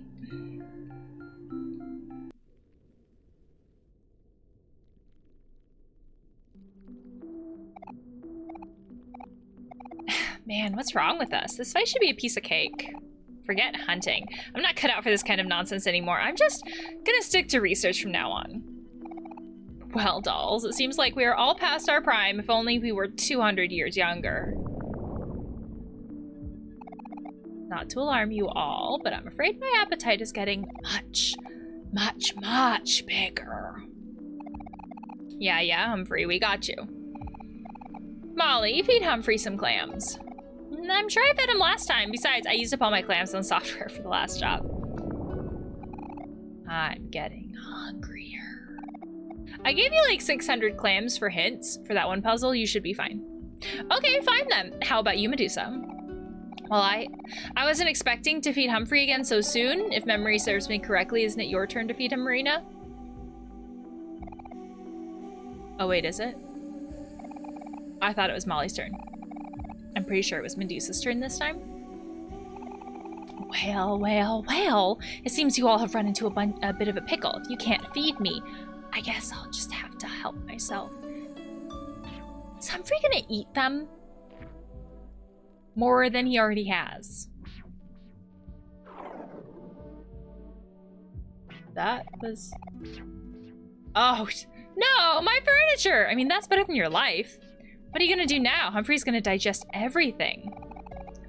Man, what's wrong with us? This fight should be a piece of cake. Forget hunting. I'm not cut out for this kind of nonsense anymore. I'm just gonna stick to research from now on. Well, dolls, it seems like we are all past our prime, if only we were 200 years younger. Not to alarm you all, but I'm afraid my appetite is getting much, much, much bigger. Yeah, Humphrey, we got you. Molly, feed Humphrey some clams. I'm sure I fed him last time. Besides, I used up all my clams on software for the last job. I'm getting hungrier. I gave you like 600 clams for hints for that one puzzle. You should be fine. Okay, fine then. How about you, Medusa? Well, I wasn't expecting to feed Humphrey again so soon. If memory serves me correctly, isn't it your turn to feed him, Marina? Oh, wait, is it? I thought it was Molly's turn. I'm pretty sure it was Medusa's turn this time. Well. It seems you all have run into a bit of a pickle. If you can't feed me, I guess I'll just have to help myself. Is Humphrey gonna eat them? More than he already has. That was... Oh, no, my furniture! I mean, that's better than your life. What are you gonna do now? Humphrey's gonna digest everything.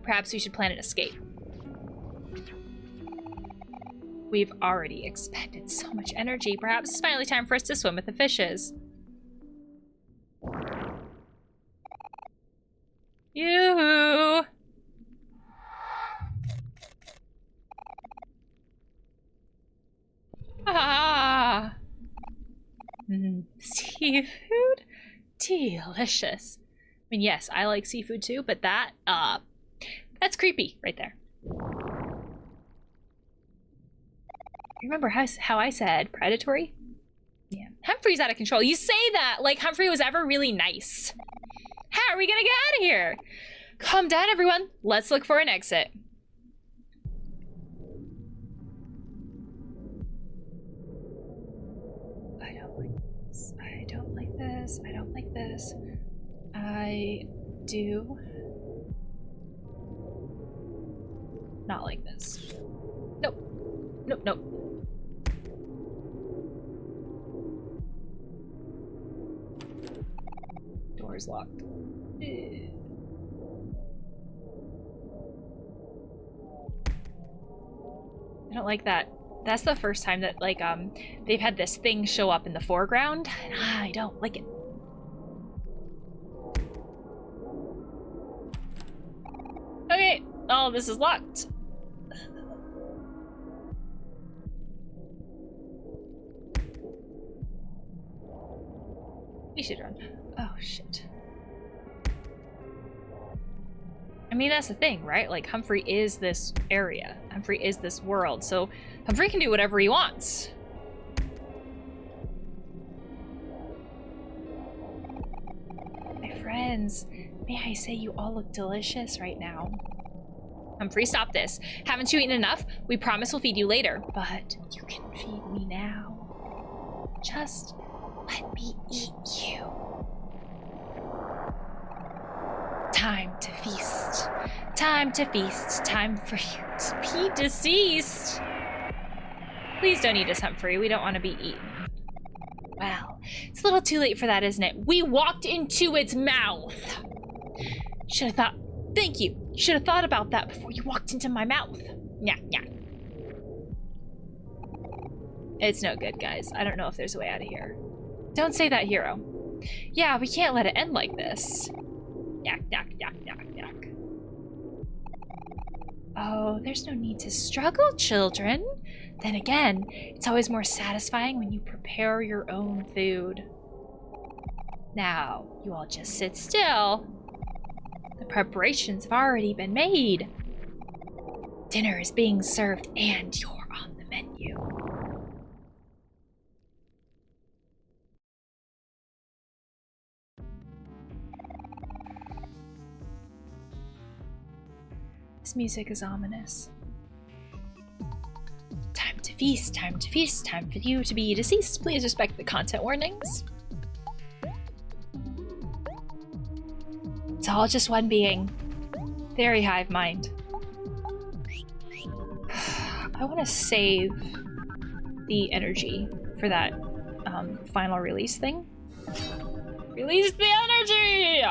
Perhaps we should plan an escape. We've already expended so much energy. Perhaps it's finally time for us to swim with the fishes. Yoo-hoo! Ah! Seafood? Delicious. I mean, yes, I like seafood too, but that's creepy right there. Remember how I said predatory? Yeah. Humphrey's out of control. You say that like Humphrey was ever really nice. How are we gonna get out of here? Calm down, everyone. Let's look for an exit. I don't like this. I don't like this. I don't like this. I do not like this. Nope. Nope, nope. Door's locked. I don't like that. That's the first time that, like, they've had this thing show up in the foreground. I don't like it. Okay. Oh, this is locked. We should run. Oh, shit. I mean, that's the thing, right? Like, Humphrey is this area. Humphrey is this world. So Humphrey can do whatever he wants. My friends, may I say you all look delicious right now. Humphrey, stop this. Haven't you eaten enough? We promise we'll feed you later, but you can feed me now. Just let me eat you. Time to feast. Time to feast. Time for you to be deceased. Please don't eat us, Humphrey. We don't want to be eaten. Well, it's a little too late for that, isn't it? We walked into its mouth. Should have thought. Thank you. Should have thought about that before you walked into my mouth. Yeah, yeah. It's no good, guys. I don't know if there's a way out of here. Don't say that, hero. Yeah, we can't let it end like this. Yak, yak, yak, yak, yak. Oh, there's no need to struggle, children. Then again, it's always more satisfying when you prepare your own food. Now, you all just sit still. The preparations have already been made. Dinner is being served and you're on the menu. This music is ominous. Time to feast, time to feast, time for you to be deceased. Please respect the content warnings. It's all just one being. Very hive mind. I want to save the energy for that final release thing. Release the energy!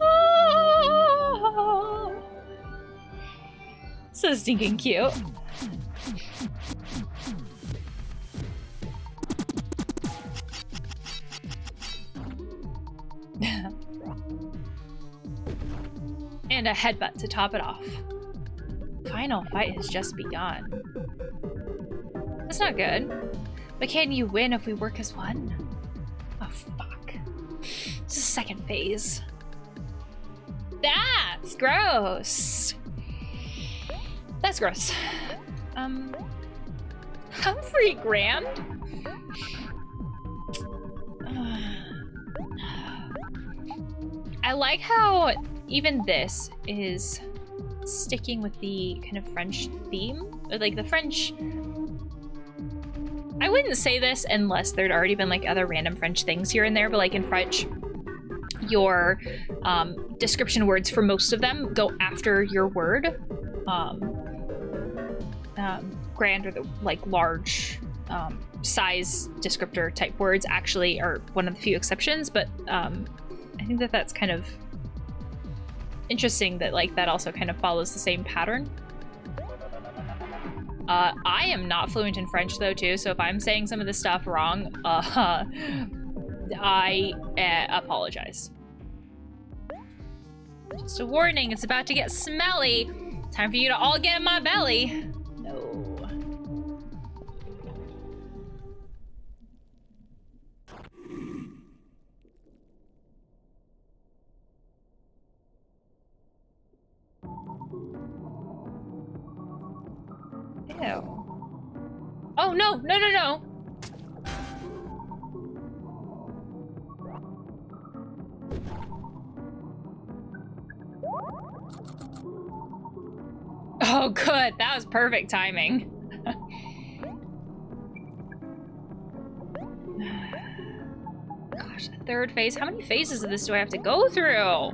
Oh! So stinking cute. And a headbutt to top it off. Final fight has just begun. That's not good. But can you win if we work as one? Oh, fuck. It's a second phase. That's gross. That's gross. Humphrey Grand? I like how even this is sticking with the kind of French theme. Like the French... I wouldn't say this unless there'd already been like other random French things here and there, but like in French, your description words for most of them go after your word. Grand or the like large size descriptor type words actually are one of the few exceptions, but I think that that's kind of interesting that like that also kind of follows the same pattern. I am not fluent in French though too, so if I'm saying some of this stuff wrong, I apologize. Just a warning, it's about to get smelly. Time for you to all get in my belly. No. Ew. Oh, no, no, no, no. Oh, good. That was perfect timing. Gosh, the third phase. How many phases of this do I have to go through?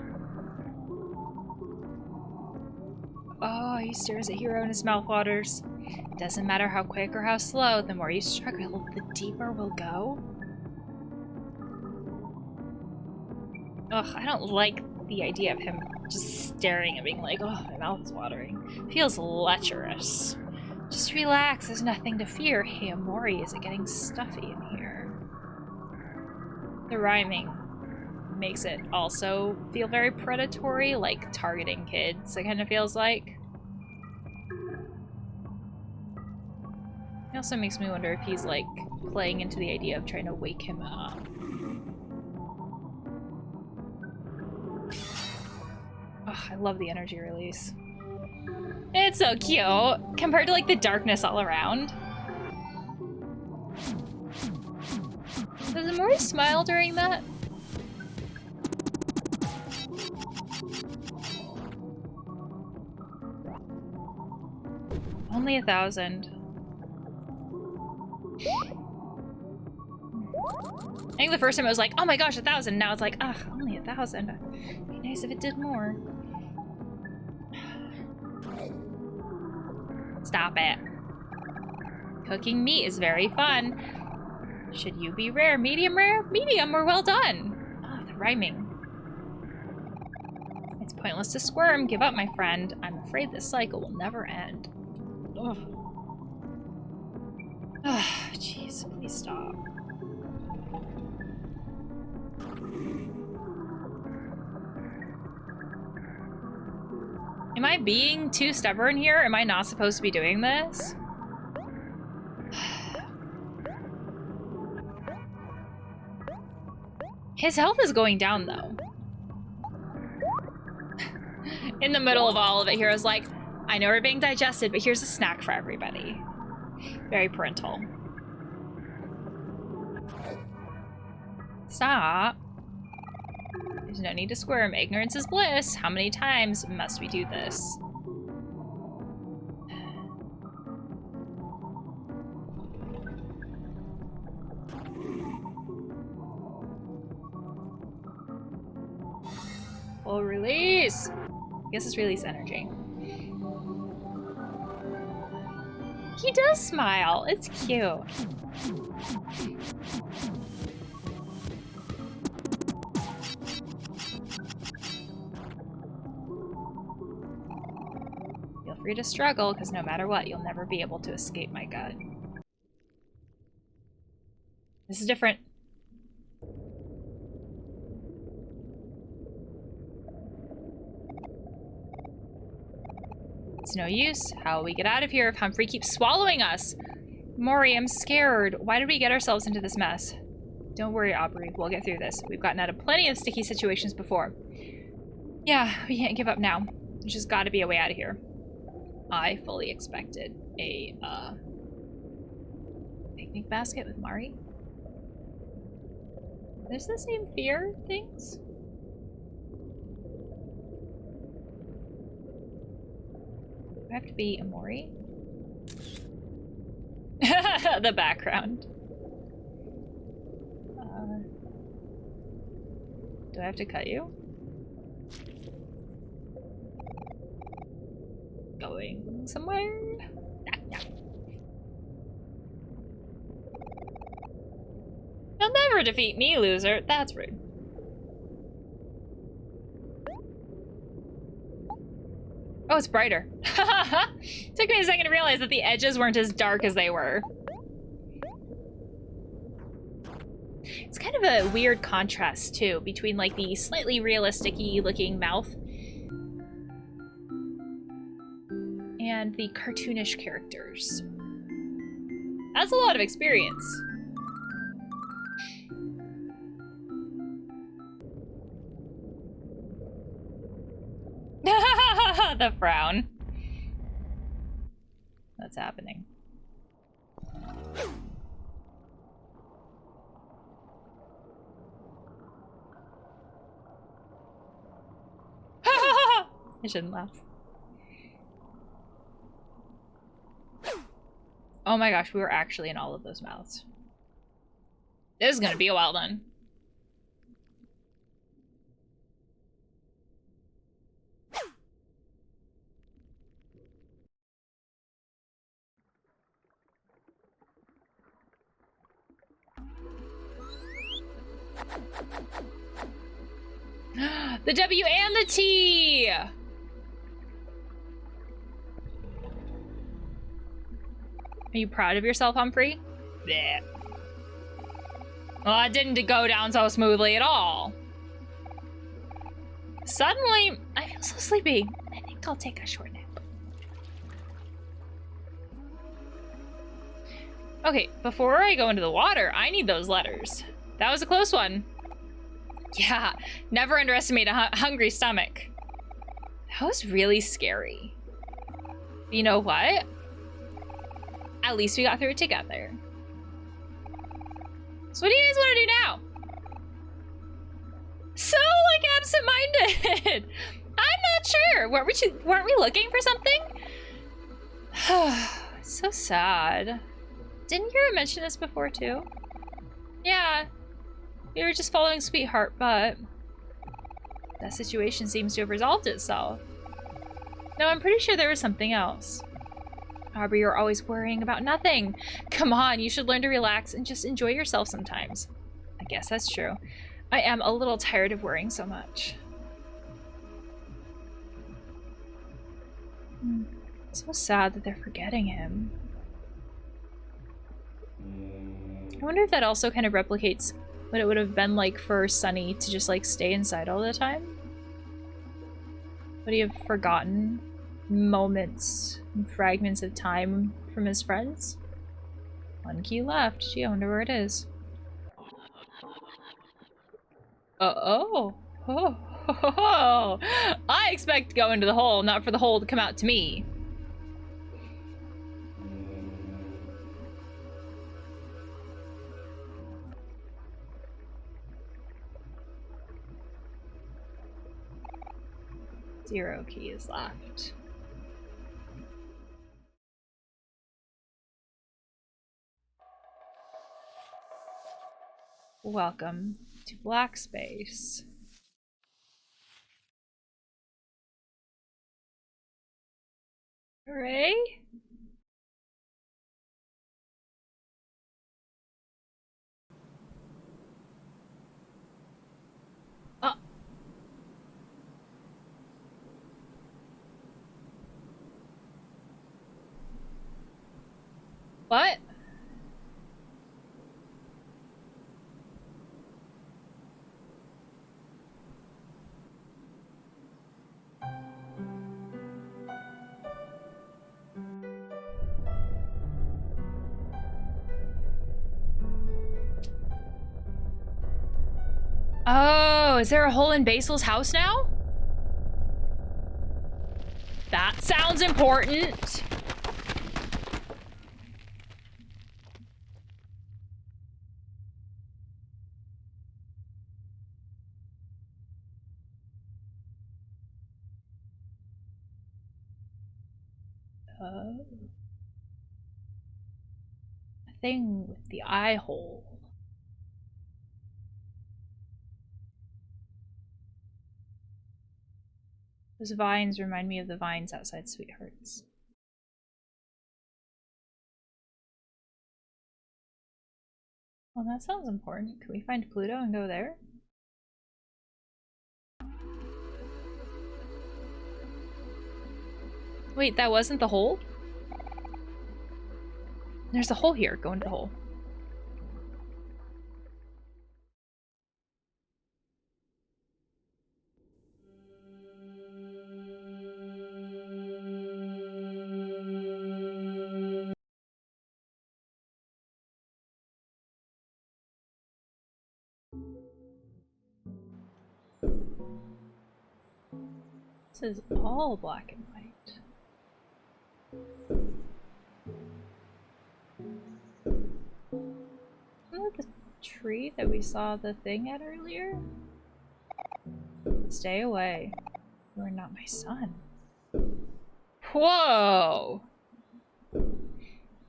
Oh, he stares at Hero in his mouth waters. Doesn't matter how quick or how slow, the more you struggle, the deeper we'll go. Ugh, I don't like the idea of him just staring at me like, oh, my mouth is watering. Feels lecherous. Just relax, there's nothing to fear. Hey, Omori, is it getting stuffy in here? The rhyming makes it also feel very predatory, like targeting kids, it kind of feels like. It also makes me wonder if he's like playing into the idea of trying to wake him up. Oh, I love the energy release. It's so cute compared to like the darkness all around. Does Omori smile during that? Only 1,000. I think the first time it was like, oh my gosh, 1,000. Now it's like, ugh, only 1,000. It'd be nice if it did more. Stop it. Cooking meat is very fun. Should you be rare? Medium rare? Medium or well done. Ah, the rhyming. It's pointless to squirm. Give up, my friend. I'm afraid this cycle will never end. Ugh. Ah, jeez. Please stop. Am I being too stubborn here? Am I not supposed to be doing this? His health is going down, though. In the middle of all of it, Hero's like, I know we're being digested, but here's a snack for everybody. Very parental. Stop. There's no need to squirm. Ignorance is bliss. How many times must we do this? Full release. I guess it's release energy. He does smile. It's cute. Feel free to struggle, because no matter what, you'll never be able to escape my gut. This is different. It's no use. How will we get out of here if Humphrey keeps swallowing us? Omori, I'm scared. Why did we get ourselves into this mess? Don't worry, Aubrey. We'll get through this. We've gotten out of plenty of sticky situations before. Yeah, we can't give up now. There's just gotta be a way out of here. I fully expected a, picnic basket with Mari. There's the same fear things? Do I have to be Omori? The background. Do I have to cut you? Going somewhere? Yeah. You'll never defeat me, loser. That's rude. Oh, it's brighter. Took me a second to realize that the edges weren't as dark as they were. It's kind of a weird contrast, too, between, like, the slightly realistic-y looking mouth and the cartoonish characters. That's a lot of experience. The frown. What's happening? I shouldn't laugh. Oh my gosh, we were actually in all of those mouths. This is gonna be a while then. The W and the T! Are you proud of yourself, Humphrey? Blech. Well, it didn't go down so smoothly at all. Suddenly, I feel so sleepy. I think I'll take a short nap. Okay, before I go into the water, I need those letters. That was a close one. Yeah, never underestimate a hungry stomach. That was really scary. You know what? At least we got through it together. So what do you guys want to do now? So, like, absent-minded. I'm not sure. Weren't we looking for something? So sad. Didn't Hero mention this before, too? Yeah. We were just following Sweetheart, but that situation seems to have resolved itself. No, I'm pretty sure there was something else. Aubrey, you're always worrying about nothing. Come on, you should learn to relax and just enjoy yourself sometimes. I guess that's true. I am a little tired of worrying so much. It's so sad that they're forgetting him. I wonder if that also kind of replicates what it would have been like for Sunny to just like stay inside all the time. Would he have forgotten moments and fragments of time from his friends? One key left. Gee, I wonder where it is. Oh. I expect to go into the hole, not for the hole to come out to me. Zero keys left. Welcome to Black Space. Hooray! What? Oh, is there a hole in Basil's house now? That sounds important. Oh. A thing with the eye hole. Those vines remind me of the vines outside Sweethearts. Well, that sounds important. Can we find Pluto and go there? Wait, that wasn't the hole? There's a hole here. Go into the hole. This is all black and white. Isn't that the tree that we saw the thing at earlier? Stay away. You are not my son. Whoa!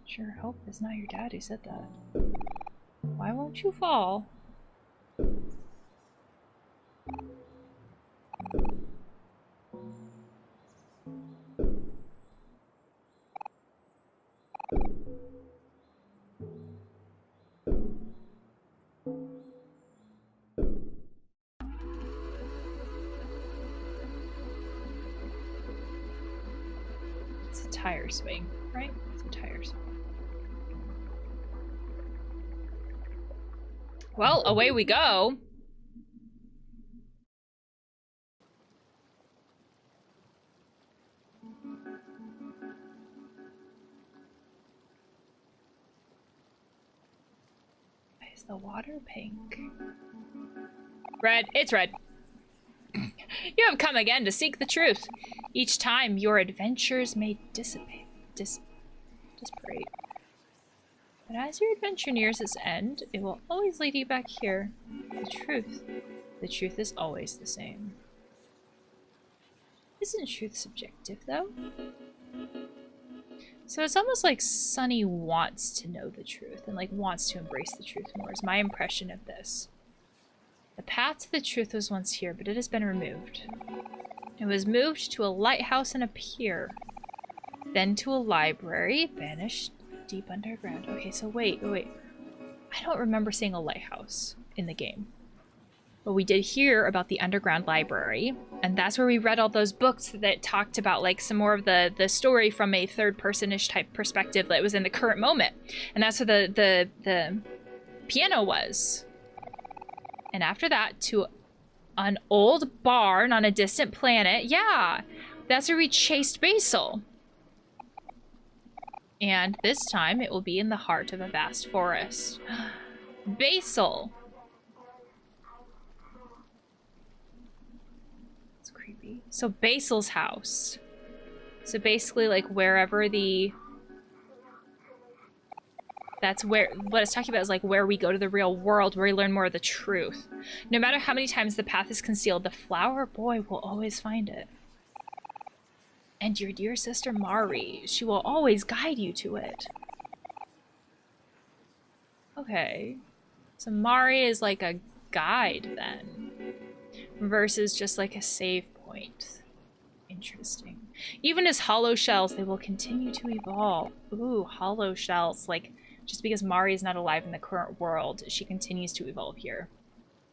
Sure hope it's not your dad who said that. Why won't you fall? It's a tire swing, right? It's a tire swing. Well, away we go. Why is the water pink? Red. It's red. You have come again to seek the truth. Each time your adventures may disparate. But as your adventure nears its end, it will always lead you back here. The truth is always the same. Isn't truth subjective, though? So it's almost like Sunny wants to know the truth and like wants to embrace the truth more, is my impression of this. The path to the truth was once here, but it has been removed. It was moved to a lighthouse and a pier. Then to a library, vanished deep underground. Okay, so wait. I don't remember seeing a lighthouse in the game. But we did hear about the underground library, and that's where we read all those books that talked about like some more of the story from a third-person-ish type perspective that was in the current moment. And that's where the piano was. And after that, to an old barn on a distant planet. Yeah, that's where we chased Basil. And this time it will be in the heart of a vast forest. Basil! It's creepy. So Basil's house. So basically like wherever the... That's where, what it's talking about is like where we go to the real world, where we learn more of the truth. No matter how many times the path is concealed, the flower boy will always find it. And your dear sister Mari, she will always guide you to it. Okay. So Mari is like a guide then, versus just like a save point. Interesting. Even as hollow shells, they will continue to evolve. Ooh, hollow shells. Like, just because Mari is not alive in the current world, she continues to evolve here.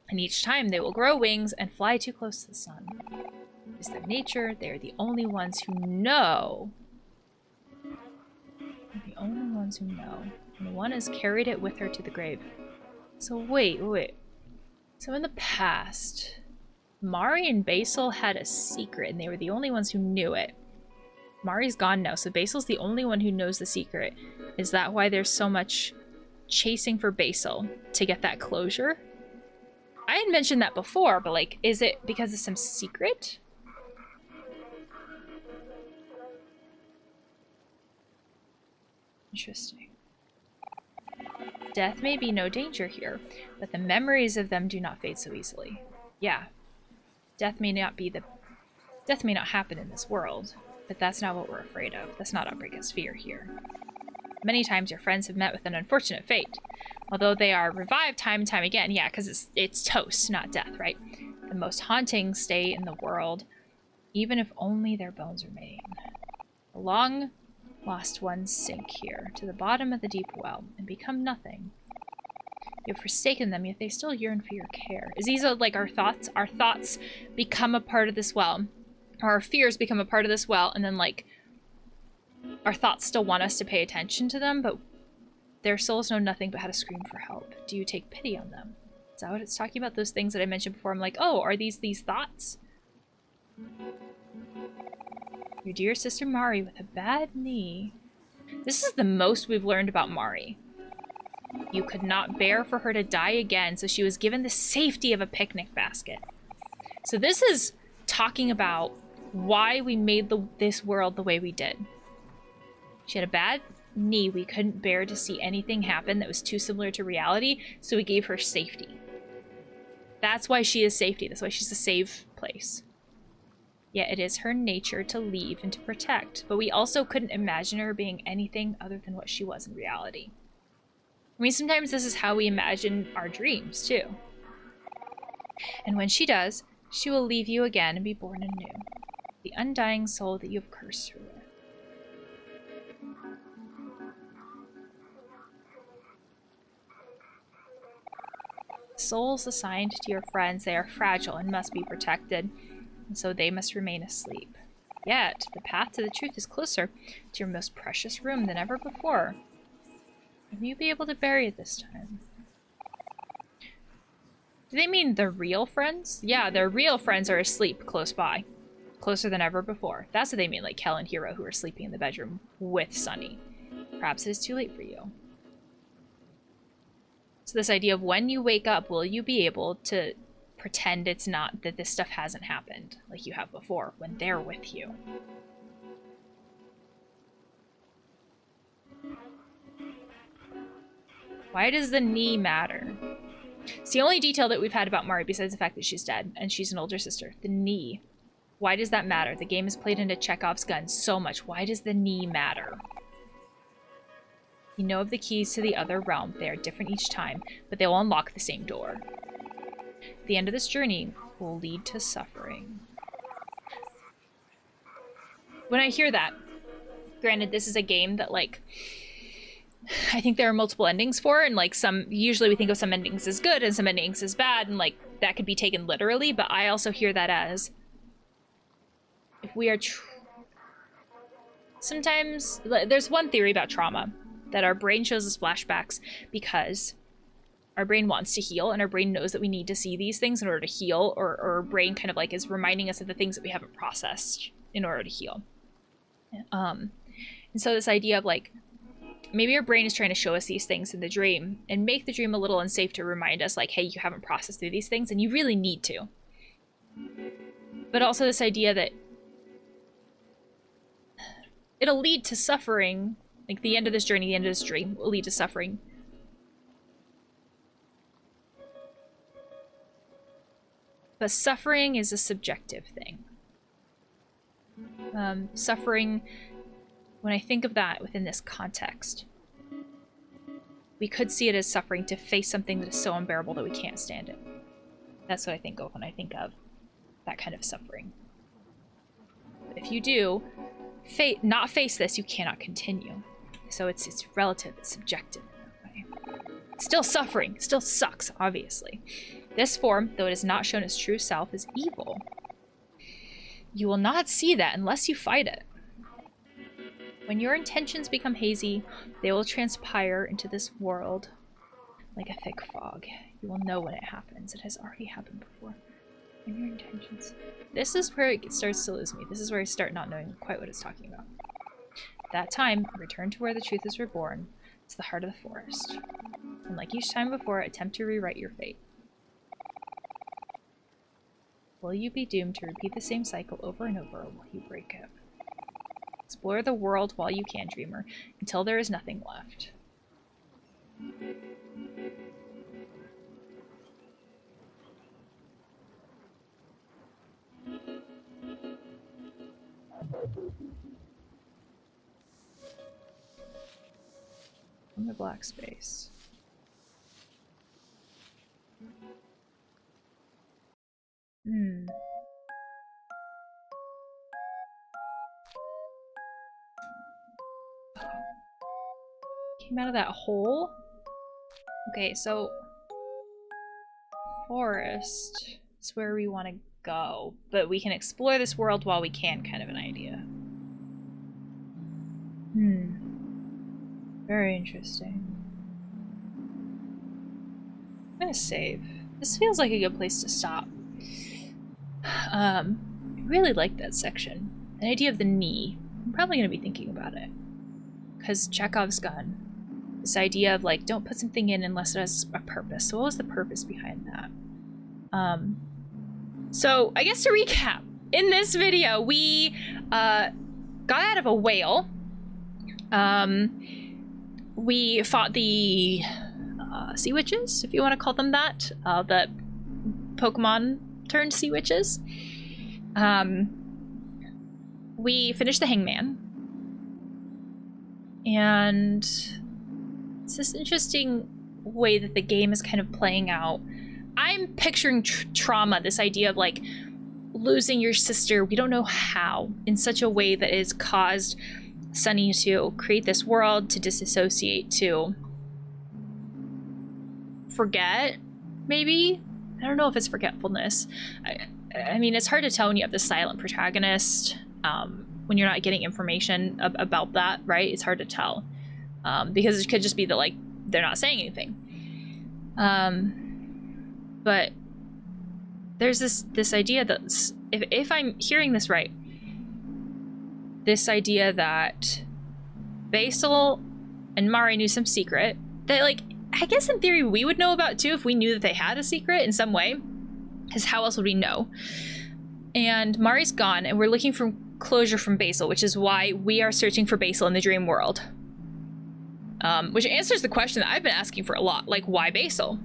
And each time they will grow wings and fly too close to the sun. It's their nature. They are the only ones who know. They're the only ones who know. And the one has carried it with her to the grave. So wait. So in the past, Mari and Basil had a secret, and they were the only ones who knew it. Mari's gone now, so Basil's the only one who knows the secret. Is that why there's so much chasing for Basil? To get that closure? I had mentioned that before, but like, is it because of some secret? Interesting. Death may be no danger here, but the memories of them do not fade so easily. Yeah. Death may not happen in this world. But that's not what we're afraid of. That's not our biggest fear here. Many times your friends have met with an unfortunate fate. Although they are revived time and time again. Yeah, because it's toast, not death, right? The most haunting stay in the world, even if only their bones remain. The long-lost ones sink here, to the bottom of the deep well, and become nothing. You have forsaken them, yet they still yearn for your care. Is these like our thoughts? Our thoughts become a part of this well. Or our fears become a part of this well, and then, like, our thoughts still want us to pay attention to them, but their souls know nothing but how to scream for help. Do you take pity on them? Is that what it's talking about? Those things that I mentioned before. I'm like, oh, are these thoughts? Your dear sister Mari with a bad knee. This is the most we've learned about Mari. You could not bear for her to die again, so she was given the safety of a picnic basket. So this is talking about why we made this world the way we did. She had a bad knee. We couldn't bear to see anything happen that was too similar to reality, so we gave her safety. That's why she is safety. That's why she's a safe place. Yet it is her nature to leave and to protect, but we also couldn't imagine her being anything other than what she was in reality. I mean, sometimes this is how we imagine our dreams, too. And when she does, she will leave you again and be born anew. The undying soul that you have cursed her with. Souls assigned to your friends, they are fragile and must be protected, and so they must remain asleep. Yet, the path to the truth is closer to your most precious room than ever before. Will you be able to bury it this time? Do they mean the real friends? Yeah, their real friends are asleep close by. Closer than ever before. That's what they mean, like Kel and Hero, who are sleeping in the bedroom with Sunny. Perhaps it is too late for you. So this idea of when you wake up, will you be able to pretend it's not, that this stuff hasn't happened like you have before when they're with you? Why does the knee matter? It's the only detail that we've had about Mari besides the fact that she's dead and she's an older sister. The knee. Why does that matter? The game is played into Chekhov's gun so much. Why does the knee matter? You know of the keys to the other realm. They are different each time, but they will unlock the same door. The end of this journey will lead to suffering. When I hear that, Granted, this is a game that, like, I think there are multiple endings for, and like usually we think of some endings as good and some endings as bad, and like that could be taken literally, but I also hear that as if we are sometimes there's one theory about trauma, that our brain shows us flashbacks because our brain wants to heal, and our brain knows that we need to see these things in order to heal, or our brain kind of like is reminding us of the things that we haven't processed in order to heal. And so this idea of like, maybe our brain is trying to show us these things in the dream and make the dream a little unsafe to remind us like, hey, you haven't processed through these things and you really need to. But also this idea that it'll lead to suffering, like the end of this journey, the end of this dream will lead to suffering. But suffering is a subjective thing. Suffering, when I think of that within this context, we could see it as suffering to face something that is so unbearable that we can't stand it. That's what I think of when I think of that kind of suffering. If you do not face this, you cannot continue. So it's relative, it's subjective. Right? Still suffering, still sucks, obviously. This form, though it is not shown as true self, is evil. You will not see that unless you fight it. When your intentions become hazy, they will transpire into this world like a thick fog. You will know when it happens. It has already happened before. When your intentions... This is where it starts to lose me. This is where I start not knowing quite what it's talking about. At that time, return to where the truth is reborn. It's the heart of the forest. And like each time before, attempt to rewrite your fate. Will you be doomed to repeat the same cycle over and over, or will you break it? Explore the world while you can, dreamer, until there is nothing left. From the black space. Came out of that hole? Okay, so forest is where we want to go, but we can explore this world while we can, kind of an idea. Very interesting. I'm gonna save. This feels like a good place to stop. I really like that section. The idea of the knee. I'm probably gonna be thinking about it. Because Chekhov's gun. This idea of like, don't put something in unless it has a purpose. So what was the purpose behind that? So I guess to recap, in this video, we got out of a whale. We fought the sea witches, if you want to call them that. The Pokemon turned sea witches. We finished the hangman. And it's this interesting way that the game is kind of playing out. I'm picturing trauma, this idea of like losing your sister, we don't know how, in such a way that has caused Sunny to create this world, to disassociate, to forget, maybe? I don't know if it's forgetfulness. I mean, it's hard to tell when you have this silent protagonist, when you're not getting information about that, right? It's hard to tell. Because it could just be that, like, they're not saying anything. But there's this idea that, if I'm hearing this right, this idea that Basil and Mari knew some secret that, like, I guess in theory we would know about too if we knew that they had a secret in some way, because how else would we know? And Mari's gone, and we're looking for closure from Basil, which is why we are searching for Basil in the dream world. Which answers the question that I've been asking for a lot, like, why Basil?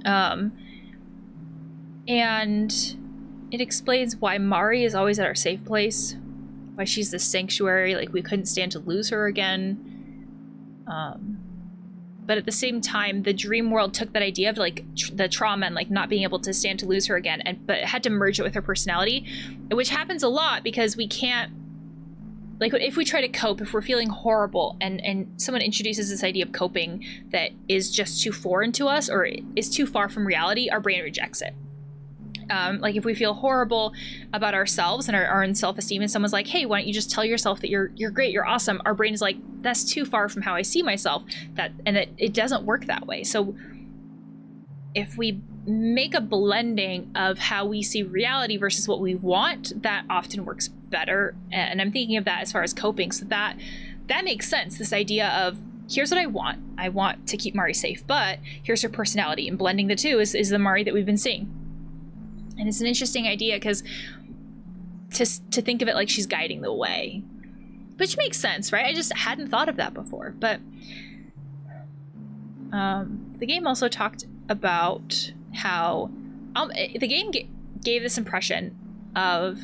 And it explains why Mari is always at our safe place, why she's the sanctuary, like we couldn't stand to lose her again. But at the same time, the dream world took that idea of like the trauma and like not being able to stand to lose her again, but it had to merge it with her personality, which happens a lot because we can't like if we try to cope, if we're feeling horrible and someone introduces this idea of coping that is just too foreign to us or is too far from reality, our brain rejects it. Like if we feel horrible about ourselves and our own self-esteem and someone's like, hey, why don't you just tell yourself that you're great, you're awesome, our brain is like, that's too far from how I see myself, that it doesn't work that way. So if we make a blending of how we see reality versus what we want, that often works better. And I'm thinking of that as far as coping. So that makes sense. This idea of, here's what I want. I want to keep Mari safe, but here's her personality, and blending the two is the Mari that we've been seeing. And it's an interesting idea because to think of it like she's guiding the way, which makes sense, right? I just hadn't thought of that before. But the game also talked about how the game gave this impression of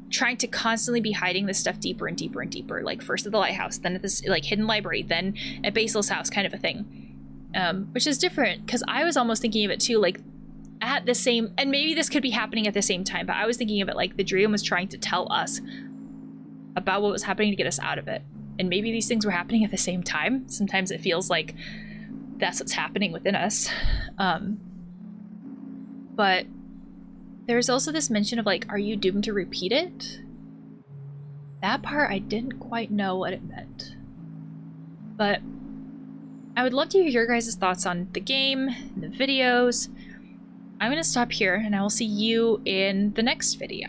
trying to constantly be hiding this stuff deeper and deeper and deeper, like first at the lighthouse, then at this like hidden library, then at Basil's house, kind of a thing, which is different because I was almost thinking of it too, like at the same, and maybe this could be happening at the same time, but I was thinking of it like the dream was trying to tell us about what was happening to get us out of it, and maybe these things were happening at the same time. Sometimes it feels like that's what's happening within us. But there's also this mention of like, are you doomed to repeat it? That part I didn't quite know what it meant. But I would love to hear your guys' thoughts on the game, the videos. I'm going to stop here and I will see you in the next video.